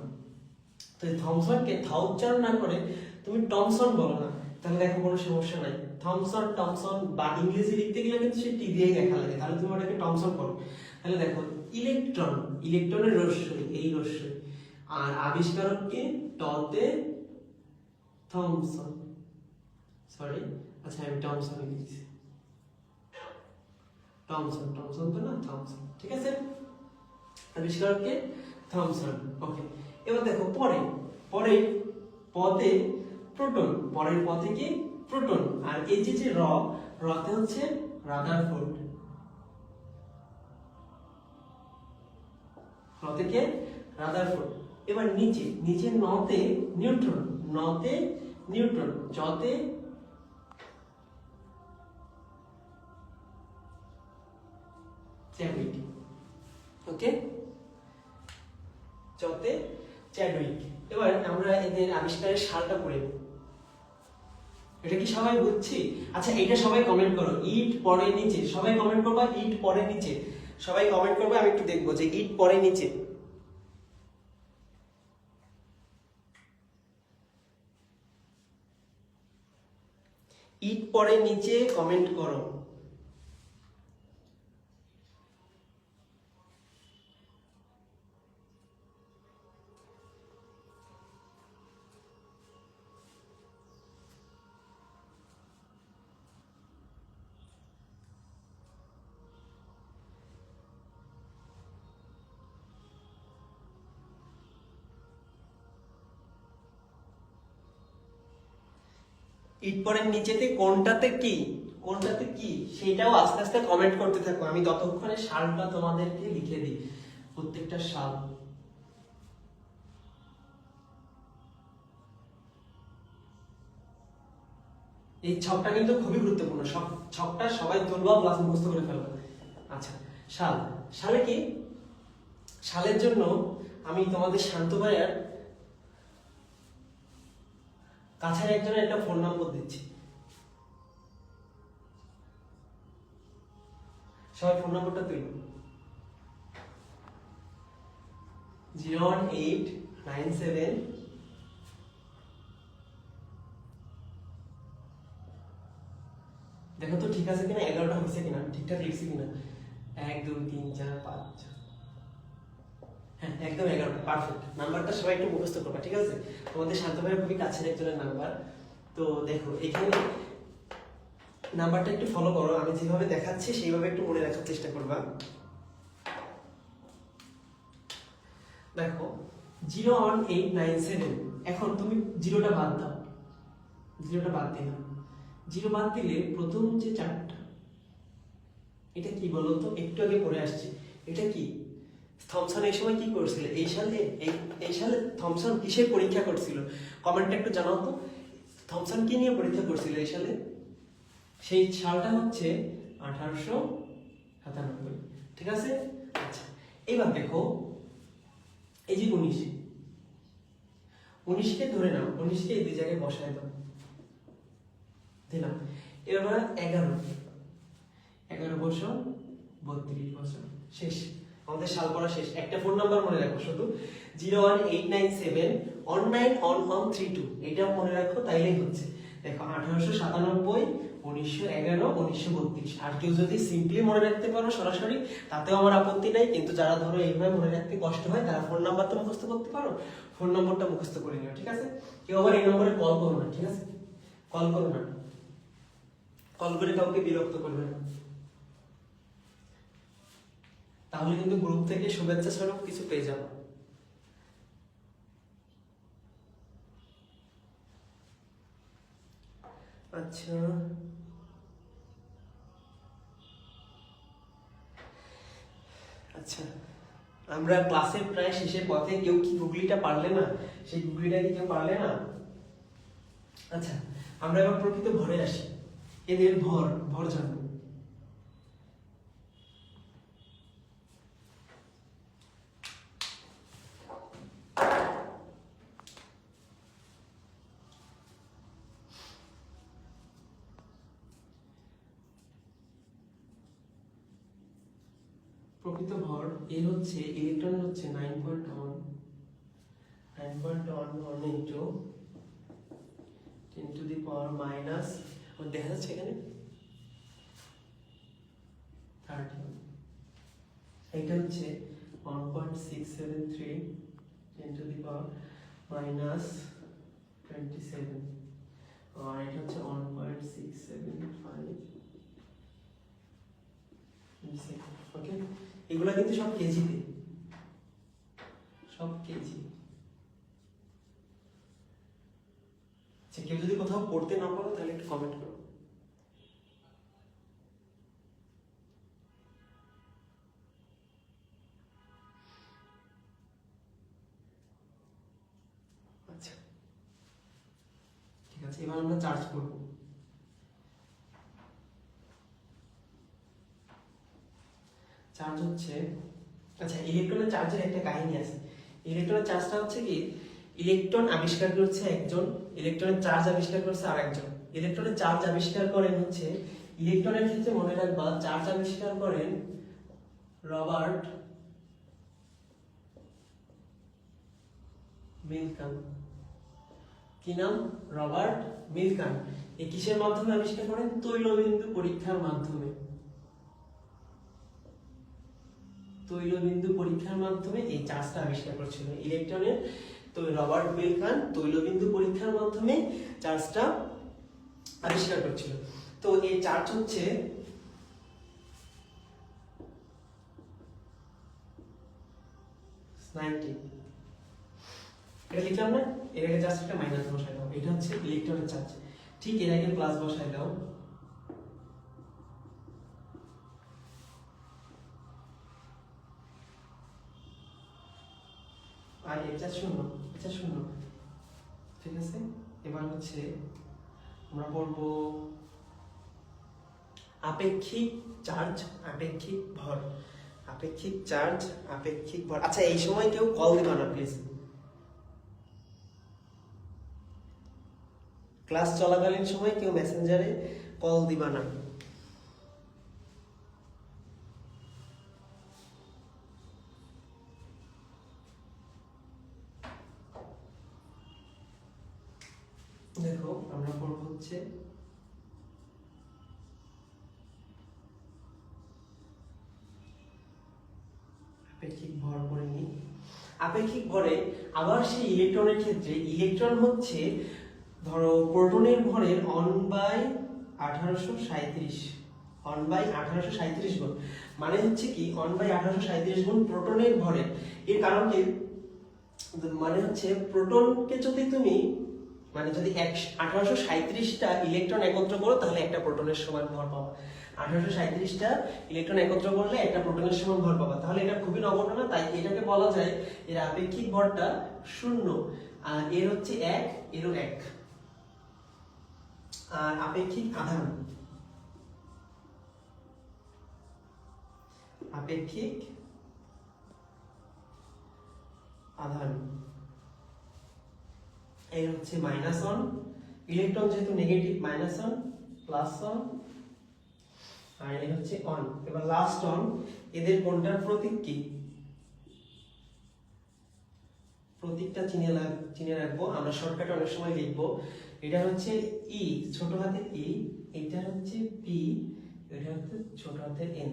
তো থমসনকে থ উচ্চারণ না করে তুমি টমসন বলো না, তাহলে দেখো কোনো সমস্যা নাই। থমসন, টমসন বা ইংরেজি লিখতে গেলে কিন্তু সে টি দিয়ে লেখা লাগে, তাহলে তুমি ওটাকে টমসন করো। তাহলে দেখো ইলেকট্রন, ইলেকট্রনের রস্যই, এই রস্যই। আর আবিষ্কারককে টতে থমসন, সরি, আচ্ছা আমি টমসন লিখছি। টমসন, টমসন তো না, থমসন, ঠিক আছে। আবিষ্কারককে থমসন, ওকে। এবার দেখো পরে, পরের পদে প্রোটন, পরের পদে কি? প্রোটন। আর এই যে র, রতে হচ্ছে রাদারফোর্ড। রতে কে? রাদারফোর্ড। এবার নিচে, নিচে নতে নিউট্রন, নতে নিউট্রন, জতে চ্যাডউইক, ওকে, জতে চ্যাডউইক। এবার আমরা এদের আবিষ্কারের সালটা পড়ে নেব। এটা কি সবাই বুঝছি? আচ্ছা এটা সবাই কমেন্ট করো, ইট পরে নিচে। সবাই কমেন্ট করবা ইট পরে নিচে, সবাই কমেন্ট করবে, আমি একটু দেখবো যে ইট পরে নিচে। ইট পরে নিচে কমেন্ট করো। ইট পরের নিচেতে কোনটাতে কি, কোনটাতে কি সেটাও আস্তে আস্তে কমেন্ট করতে থাকো। আমি ততক্ষণে সালটা তোমাদেরকে লিখে দিই, প্রত্যেকটা সাল। এই ছকটা কিন্তু খুবই গুরুত্বপূর্ণ, সব ছকটা সবাই তুলবা, প্লাস মুখস্থ করে ফেলবা। আচ্ছা সাল, সালে কি? সালের জন্য আমি তোমাদের শান্ত ভাইয়ার কাছের একজনের একটা ফোন নম্বর দিচ্ছি, সবাই ফোন নম্বরটা তুলুন। 01897, দেখো তো ঠিক আছে কিনা, 11টা হয়েছে কিনা, ঠিকঠাক লিখছি কিনা। 1 2 3 4 5, হ্যাঁ একদম 11টা, পারফেক্ট। নাম্বারটা সবাই একটু মুখস্থ করবা, ঠিক আছে? তোমাদের শান্ত ভাইয়ের খুবই কাছের একজনের নাম্বার। তো দেখো এখানে নাম্বারটা একটু ফলো করো, আমি যেভাবে দেখাচ্ছি সেইভাবে একটু মনে রাখার চেষ্টা করবা। দেখো 01897, এখন তুমি জিরোটা বাদ দাও, জিরোটা বাদ দিলাম। জিরো বাদ দিলে প্রথম যে চারটা, এটা কি বলতো? একটু আগে পড়ে আসছে, এটা কি? থমসন এই সময় কি করছিল? এই সালে থমসন কিসের পরীক্ষা করছিল? কমেন্টটা একটু জানাও তো, থমসন কি নিয়ে পরীক্ষা করছিল এই সালে? সেই সালটা হচ্ছে 1897। ঠিক আছে? আচ্ছা, এবার দেখো এই যে 19কে ধরে নাও, 19কে এই দুই জায়গায় বসায় দাও, দিলাম। এবার 11 বছর 32 বছর, শেষ। আমাদের সাল পড়া শেষ। একটা ফোন নাম্বার মনে রাখো শুধু, 01897191132, এটাও মনে রাখো, তাইলেই হচ্ছে। দেখো 1897, 1911, 1932। আর কেউ যদি সিম্পলি মনে রাখতে পারো সরাসরি, তাতেও আমার আপত্তি নাই, কিন্তু যারা ধরো এইভাবে মনে রাখতে কষ্ট হয়, তারা ফোন নাম্বারটা মুখস্থ করতে পারো, ফোন নম্বরটা মুখস্থ করে নিও। ঠিক আছে? কেউ আবার এই নম্বরে কল করো না, ঠিক আছে? কল করো না, কল করে কাউকে বিরক্ত করবে না, তাহলে কিন্তু গ্রুপ থেকে শুভেচ্ছা স্বরূপ কিছু পেয়ে যাবো। আচ্ছা, আচ্ছা, আমরা ক্লাসের প্রায় শেষের পথে, কেউ কি গুগলিটা পারলে না? সেই গুগলিটা কি কেউ পারলে না? আচ্ছা, আমরা এবার প্রকৃত ভরে আসি। এদের ভর জানবো। প্রকৃত ভর এর হচ্ছে, ইলেকট্রন হচ্ছে 9.1 into 10 to the power minus, দেখা যাচ্ছে এখানে 30। এটা হচ্ছে 1.673 10 টু দি পাওয়ার মাইনাস 27, আর এটা হচ্ছে 1.675। ওকে, এগুলা কিন্তু সব কেজিতে, সব কেজি। আচ্ছা, কেউ যদি কোথাও পড়তে না পারো তাহলে একটু কমেন্ট করো। আচ্ছা, ঠিক আছে, এবার আমরা চার্জ করব। চার্জ হচ্ছে, আচ্ছা, ইলেকট্রনের চার্জের একটা কাহিনী আছে। ইলেকট্রনের চার্জটা হচ্ছে কি, ইলেকট্রন আবিষ্কার করছে একজন, ইলেকট্রনের চার্জ আবিষ্কার করছে আরেকজন। ইলেকট্রনের চার্জ আবিষ্কার করেন হচ্ছে, ইলেকট্রনের ক্ষেত্রে মনে রাখবা, চার্জ আবিষ্কার করেন রবার্ট মিল্টন। কি নাম? Robert Milton. এই কিসের মাধ্যমে আবিষ্কার করেন? তৈলবিন্দু পরীক্ষার মাধ্যমে। তৈলবিন্দু পরীক্ষার মাধ্যমে এই চার্জটা আবিষ্কার করেছিল ইলেকট্রনের। তো রবার্ট মিল্টন তৈলবিন্দু পরীক্ষার মাধ্যমে চার্জটা আবিষ্কার করেছিল। তো এই চার্জ হচ্ছে এটা লিখলাম না, এর আগে জাস্ট একটা মাইনাস বসাই দাও। এটা হচ্ছে ইলেকট্রনের চার্জ, ঠিক এর আগে প্লাস বসাই দাও। আর এটা শূন্য, এটা শূন্য। ঠিক আছে, এবার হচ্ছে আমরা পড়বো আপেক্ষিক চার্জ, আপেক্ষিক ভর। আপেক্ষিক চার্জ, আপেক্ষিক ভর। আচ্ছা, এই সময় কেউ কল দিবা না প্লিজ, ক্লাস চলাকালীন সময় কেউ মেসেঞ্জারে কল দিবা না। দেখো আমরা পড়ব হচ্ছে আপেক্ষিক ভর করে নিই। আপেক্ষিক ভরে আবার সেই ইলেকট্রনের ক্ষেত্রে, ইলেকট্রন হচ্ছে ধরো প্রোটনের ভরের 1/1837, 1/1837 গুণ। মানে হচ্ছে কি 1/1837 গুণ প্রোটনের ভরের। এর কারণ কি, মানে হচ্ছে প্রোটনকে যদি তুমি মানে যদি 1837টা ইলেকট্রন একত্র করো তাহলে একটা প্রোটনের সমান ভর পাবা। 1837টা ইলেকট্রন একত্র করলে একটা প্রোটনের সমান ভর পাবা। তাহলে এটা খুবই নগণ্য না, তাই এটাকে বলা যায় এর আপেক্ষিক ভরটা 0, আর এর হচ্ছে 1, এরও 1। আর আপেক্ষিক আধান, আপেক্ষিক আধান এর হচ্ছে -1, ইলেকট্রন যেহেতু নেগেটিভ -1 +1, আর এর হচ্ছে 1। এবার লাস্ট 1, এদের কোনটার প্রতীক কি? প্রতীকটা চিনে রাখবো, আমরা শর্টকাটে অনেক সময় লিখবো। এটা হচ্ছে ই, ছোট হাতের ই, এটা হচ্ছে পি, এটা হচ্ছে ছোট হাতের এন।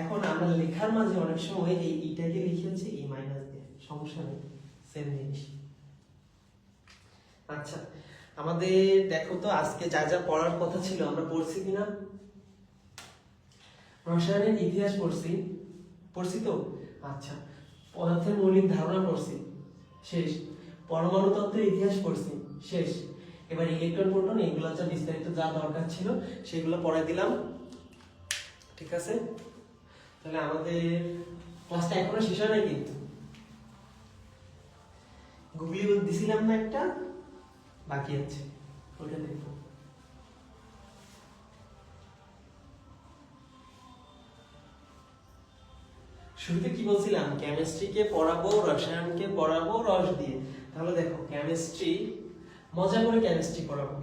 এখন আমরা লেখার মাঝে অনেক সময় এই ইটাকে লিখেছি ই মাইনাস দিয়ে, সমস্যা নেই, সেম জিনিস। আচ্ছা, আমাদের দেখো তো আজকে যা যা পড়ার কথা ছিল আমরা পড়ছি কিনা? রসায়নের ইতিহাস পড়ছি তো? আচ্ছা, পদার্থের মৌলিক ধারণা পড়ছি, শেষ। পরমাণু তত্ত্বের ইতিহাস পড়ছি, শেষ। এবার ইলেকট্রন প্রোটন এগুলো যা বিস্তারিত যা দরকার ছিল সেগুলো পড়াই দিলাম, ঠিক আছে? তাহলে আমাদের ক্লাসটা এখনো শেষ হয় নাই কিন্তু। গুগলি দিছিলাম না একটা, বাকি আছে, ওটা দেখবো। শুরুতে কি বলছিলাম? কেমিস্ট্রিকে পড়াবো, রসায়নকে পড়াবো রস দিয়ে। তাহলে দেখো, কেমিস্ট্রি মজা করে কেমিস্ট্রি পড়াবো।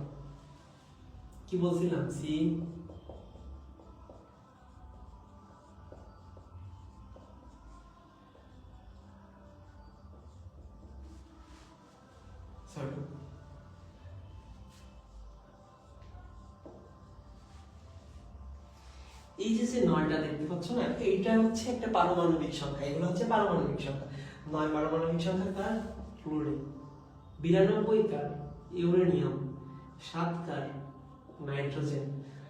কি বলছিলাম? সরি, এই যে 9টা দেখতে পাচ্ছ না, এইটা হচ্ছে একটা পারমাণবিক সংখ্যা, এগুলো হচ্ছে পারমাণবিক সংখ্যা। 9 পারমাণবিক সংখ্যা কার? ক্লোরিন। 92 কার? ইউরেনিয়াম। 7 কার? নাইট্রোজেন।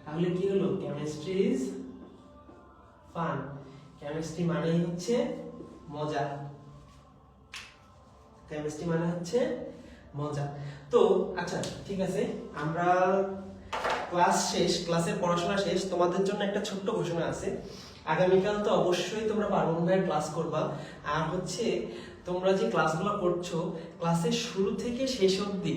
তাহলে কি হলো? Chemistry is fun. কেমিস্ট্রি মানেই হচ্ছে মজা, কেমিস্ট্রি মানে হচ্ছে মজা। তো আচ্ছা, ঠিক আছে, আমরা ক্লাস শেষ, ক্লাসের পড়াশোনা শেষ। তোমাদের জন্য একটা ছোট্ট ঘোষণা আছে, আগামীকাল তো অবশ্যই তোমরা পার্বণ ভাইয়ের ক্লাস করবা। আর হচ্ছে তোমরা যে ক্লাসগুলো করছো, ক্লাসের শুরু থেকে শেষ অবধি,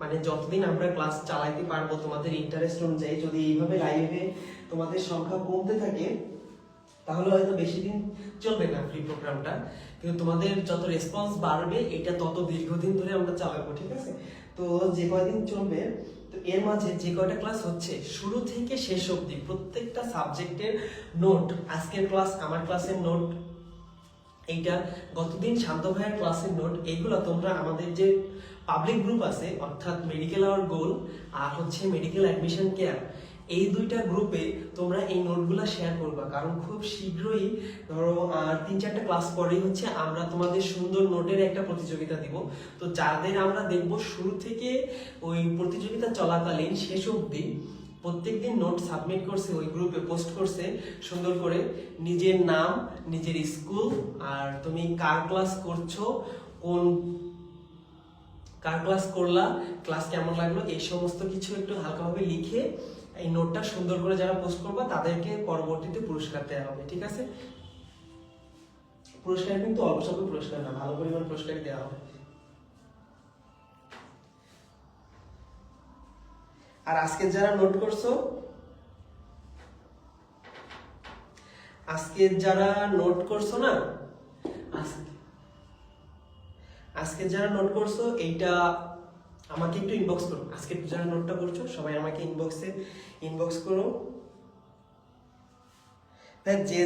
মানে যতদিন আমরা ক্লাস চালাইতে পারবো তোমাদের ইন্টারেস্ট অনুযায়ী, যদি এইভাবে লাইভে তোমাদের সংখ্যা কমতে থাকে তাহলে হয়তো বেশি দিন চলবে না ফ্রি প্রোগ্রামটা, কিন্তু তোমাদের যত রেসপন্স বাড়বে এটা তত দীর্ঘদিন ধরে আমরা চালাবো, ঠিক আছে? তো যে কয়দিন চলবে, তো এর মাঝে যে কয়টা ক্লাস হচ্ছে শুরু থেকে শেষ অবধি প্রত্যেকটা সাবজেক্টের নোট, আজকের ক্লাস আমার ক্লাসের নোট, এইটা গতদিন শান্ত ভাইয়ের ক্লাসের নোট, এইগুলো তোমরা আমাদের যে পাবলিক গ্রুপ আছে, অর্থাৎ মেডিকেল আওয়ার গোল আর হচ্ছে মেডিকেল অ্যাডমিশন কেয়ার, এই দুইটা গ্রুপে তোমরা এই নোটগুলো শেয়ার করবা। কারণ খুব শীঘ্রই, ধরো 3-4টা ক্লাস পরেই হচ্ছে আমরা তোমাদের সুন্দর নোটের একটা প্রতিযোগিতা দিব। তো যাদের আমরা দেখব শুরু থেকে ওই প্রতিযোগিতা চলাকালীন শেষ অবধি প্রত্যেকদিন নোট সাবমিট করছে, ওই গ্রুপে পোস্ট করছে সুন্দর করে, নিজের নাম, নিজের স্কুল, আর তুমি কার ক্লাস করছো, কার ক্লাস করলা, ক্লাস কেমন লাগলো, এই সমস্ত কিছু একটু হালকাভাবে লিখে এই নোটটা সুন্দর করে যারা পোস্ট করবা তাদেরকে পরবর্তীতে পুরস্কার দেওয়া হবে, ঠিক আছে? পুরস্কার কিন্তু অল্প স্বল্প পুরস্কার না, ভালো পরিমাণ পুরস্কার দেওয়া হবে। আর আজকে যারা নোট করছো, না, আজকে যারা নোট করছো এইটা আমাকে একটু ইনবক্স করো। আজকে যারা নোটটা করছো সবাই আমাকে ইনবক্স করো।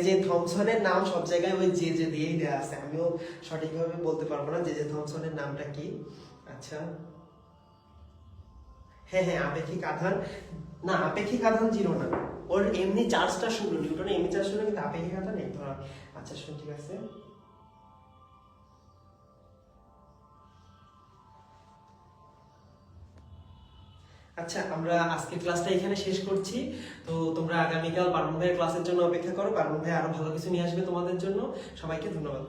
যে থমসনের নাম সব জায়গায় ওই যে দিয়েই দেওয়া আছে, আমিও সঠিকভাবে বলতে পারবো না যে থমসনের নামটা কি। আচ্ছা, হ্যাঁ, আপেক্ষিক আধান না, আপেক্ষিক আধান 0 না, ওর এমনি চার্জটা 0, নিউটনের এমনি চার্জ 0, কিন্তু আপেক্ষিক আধান এই ধর। আচ্ছা শুন, ঠিক আছে। আচ্ছা, আমরা আজকের ক্লাসটা এখানে শেষ করছি। তো তোমরা আগামীকাল পার্বণ ভাইয়ের ক্লাসের জন্য অপেক্ষা করো, পার্বণ ভাই আরো ভালো কিছু নিয়ে আসবে তোমাদের জন্য। সবাইকে ধন্যবাদ।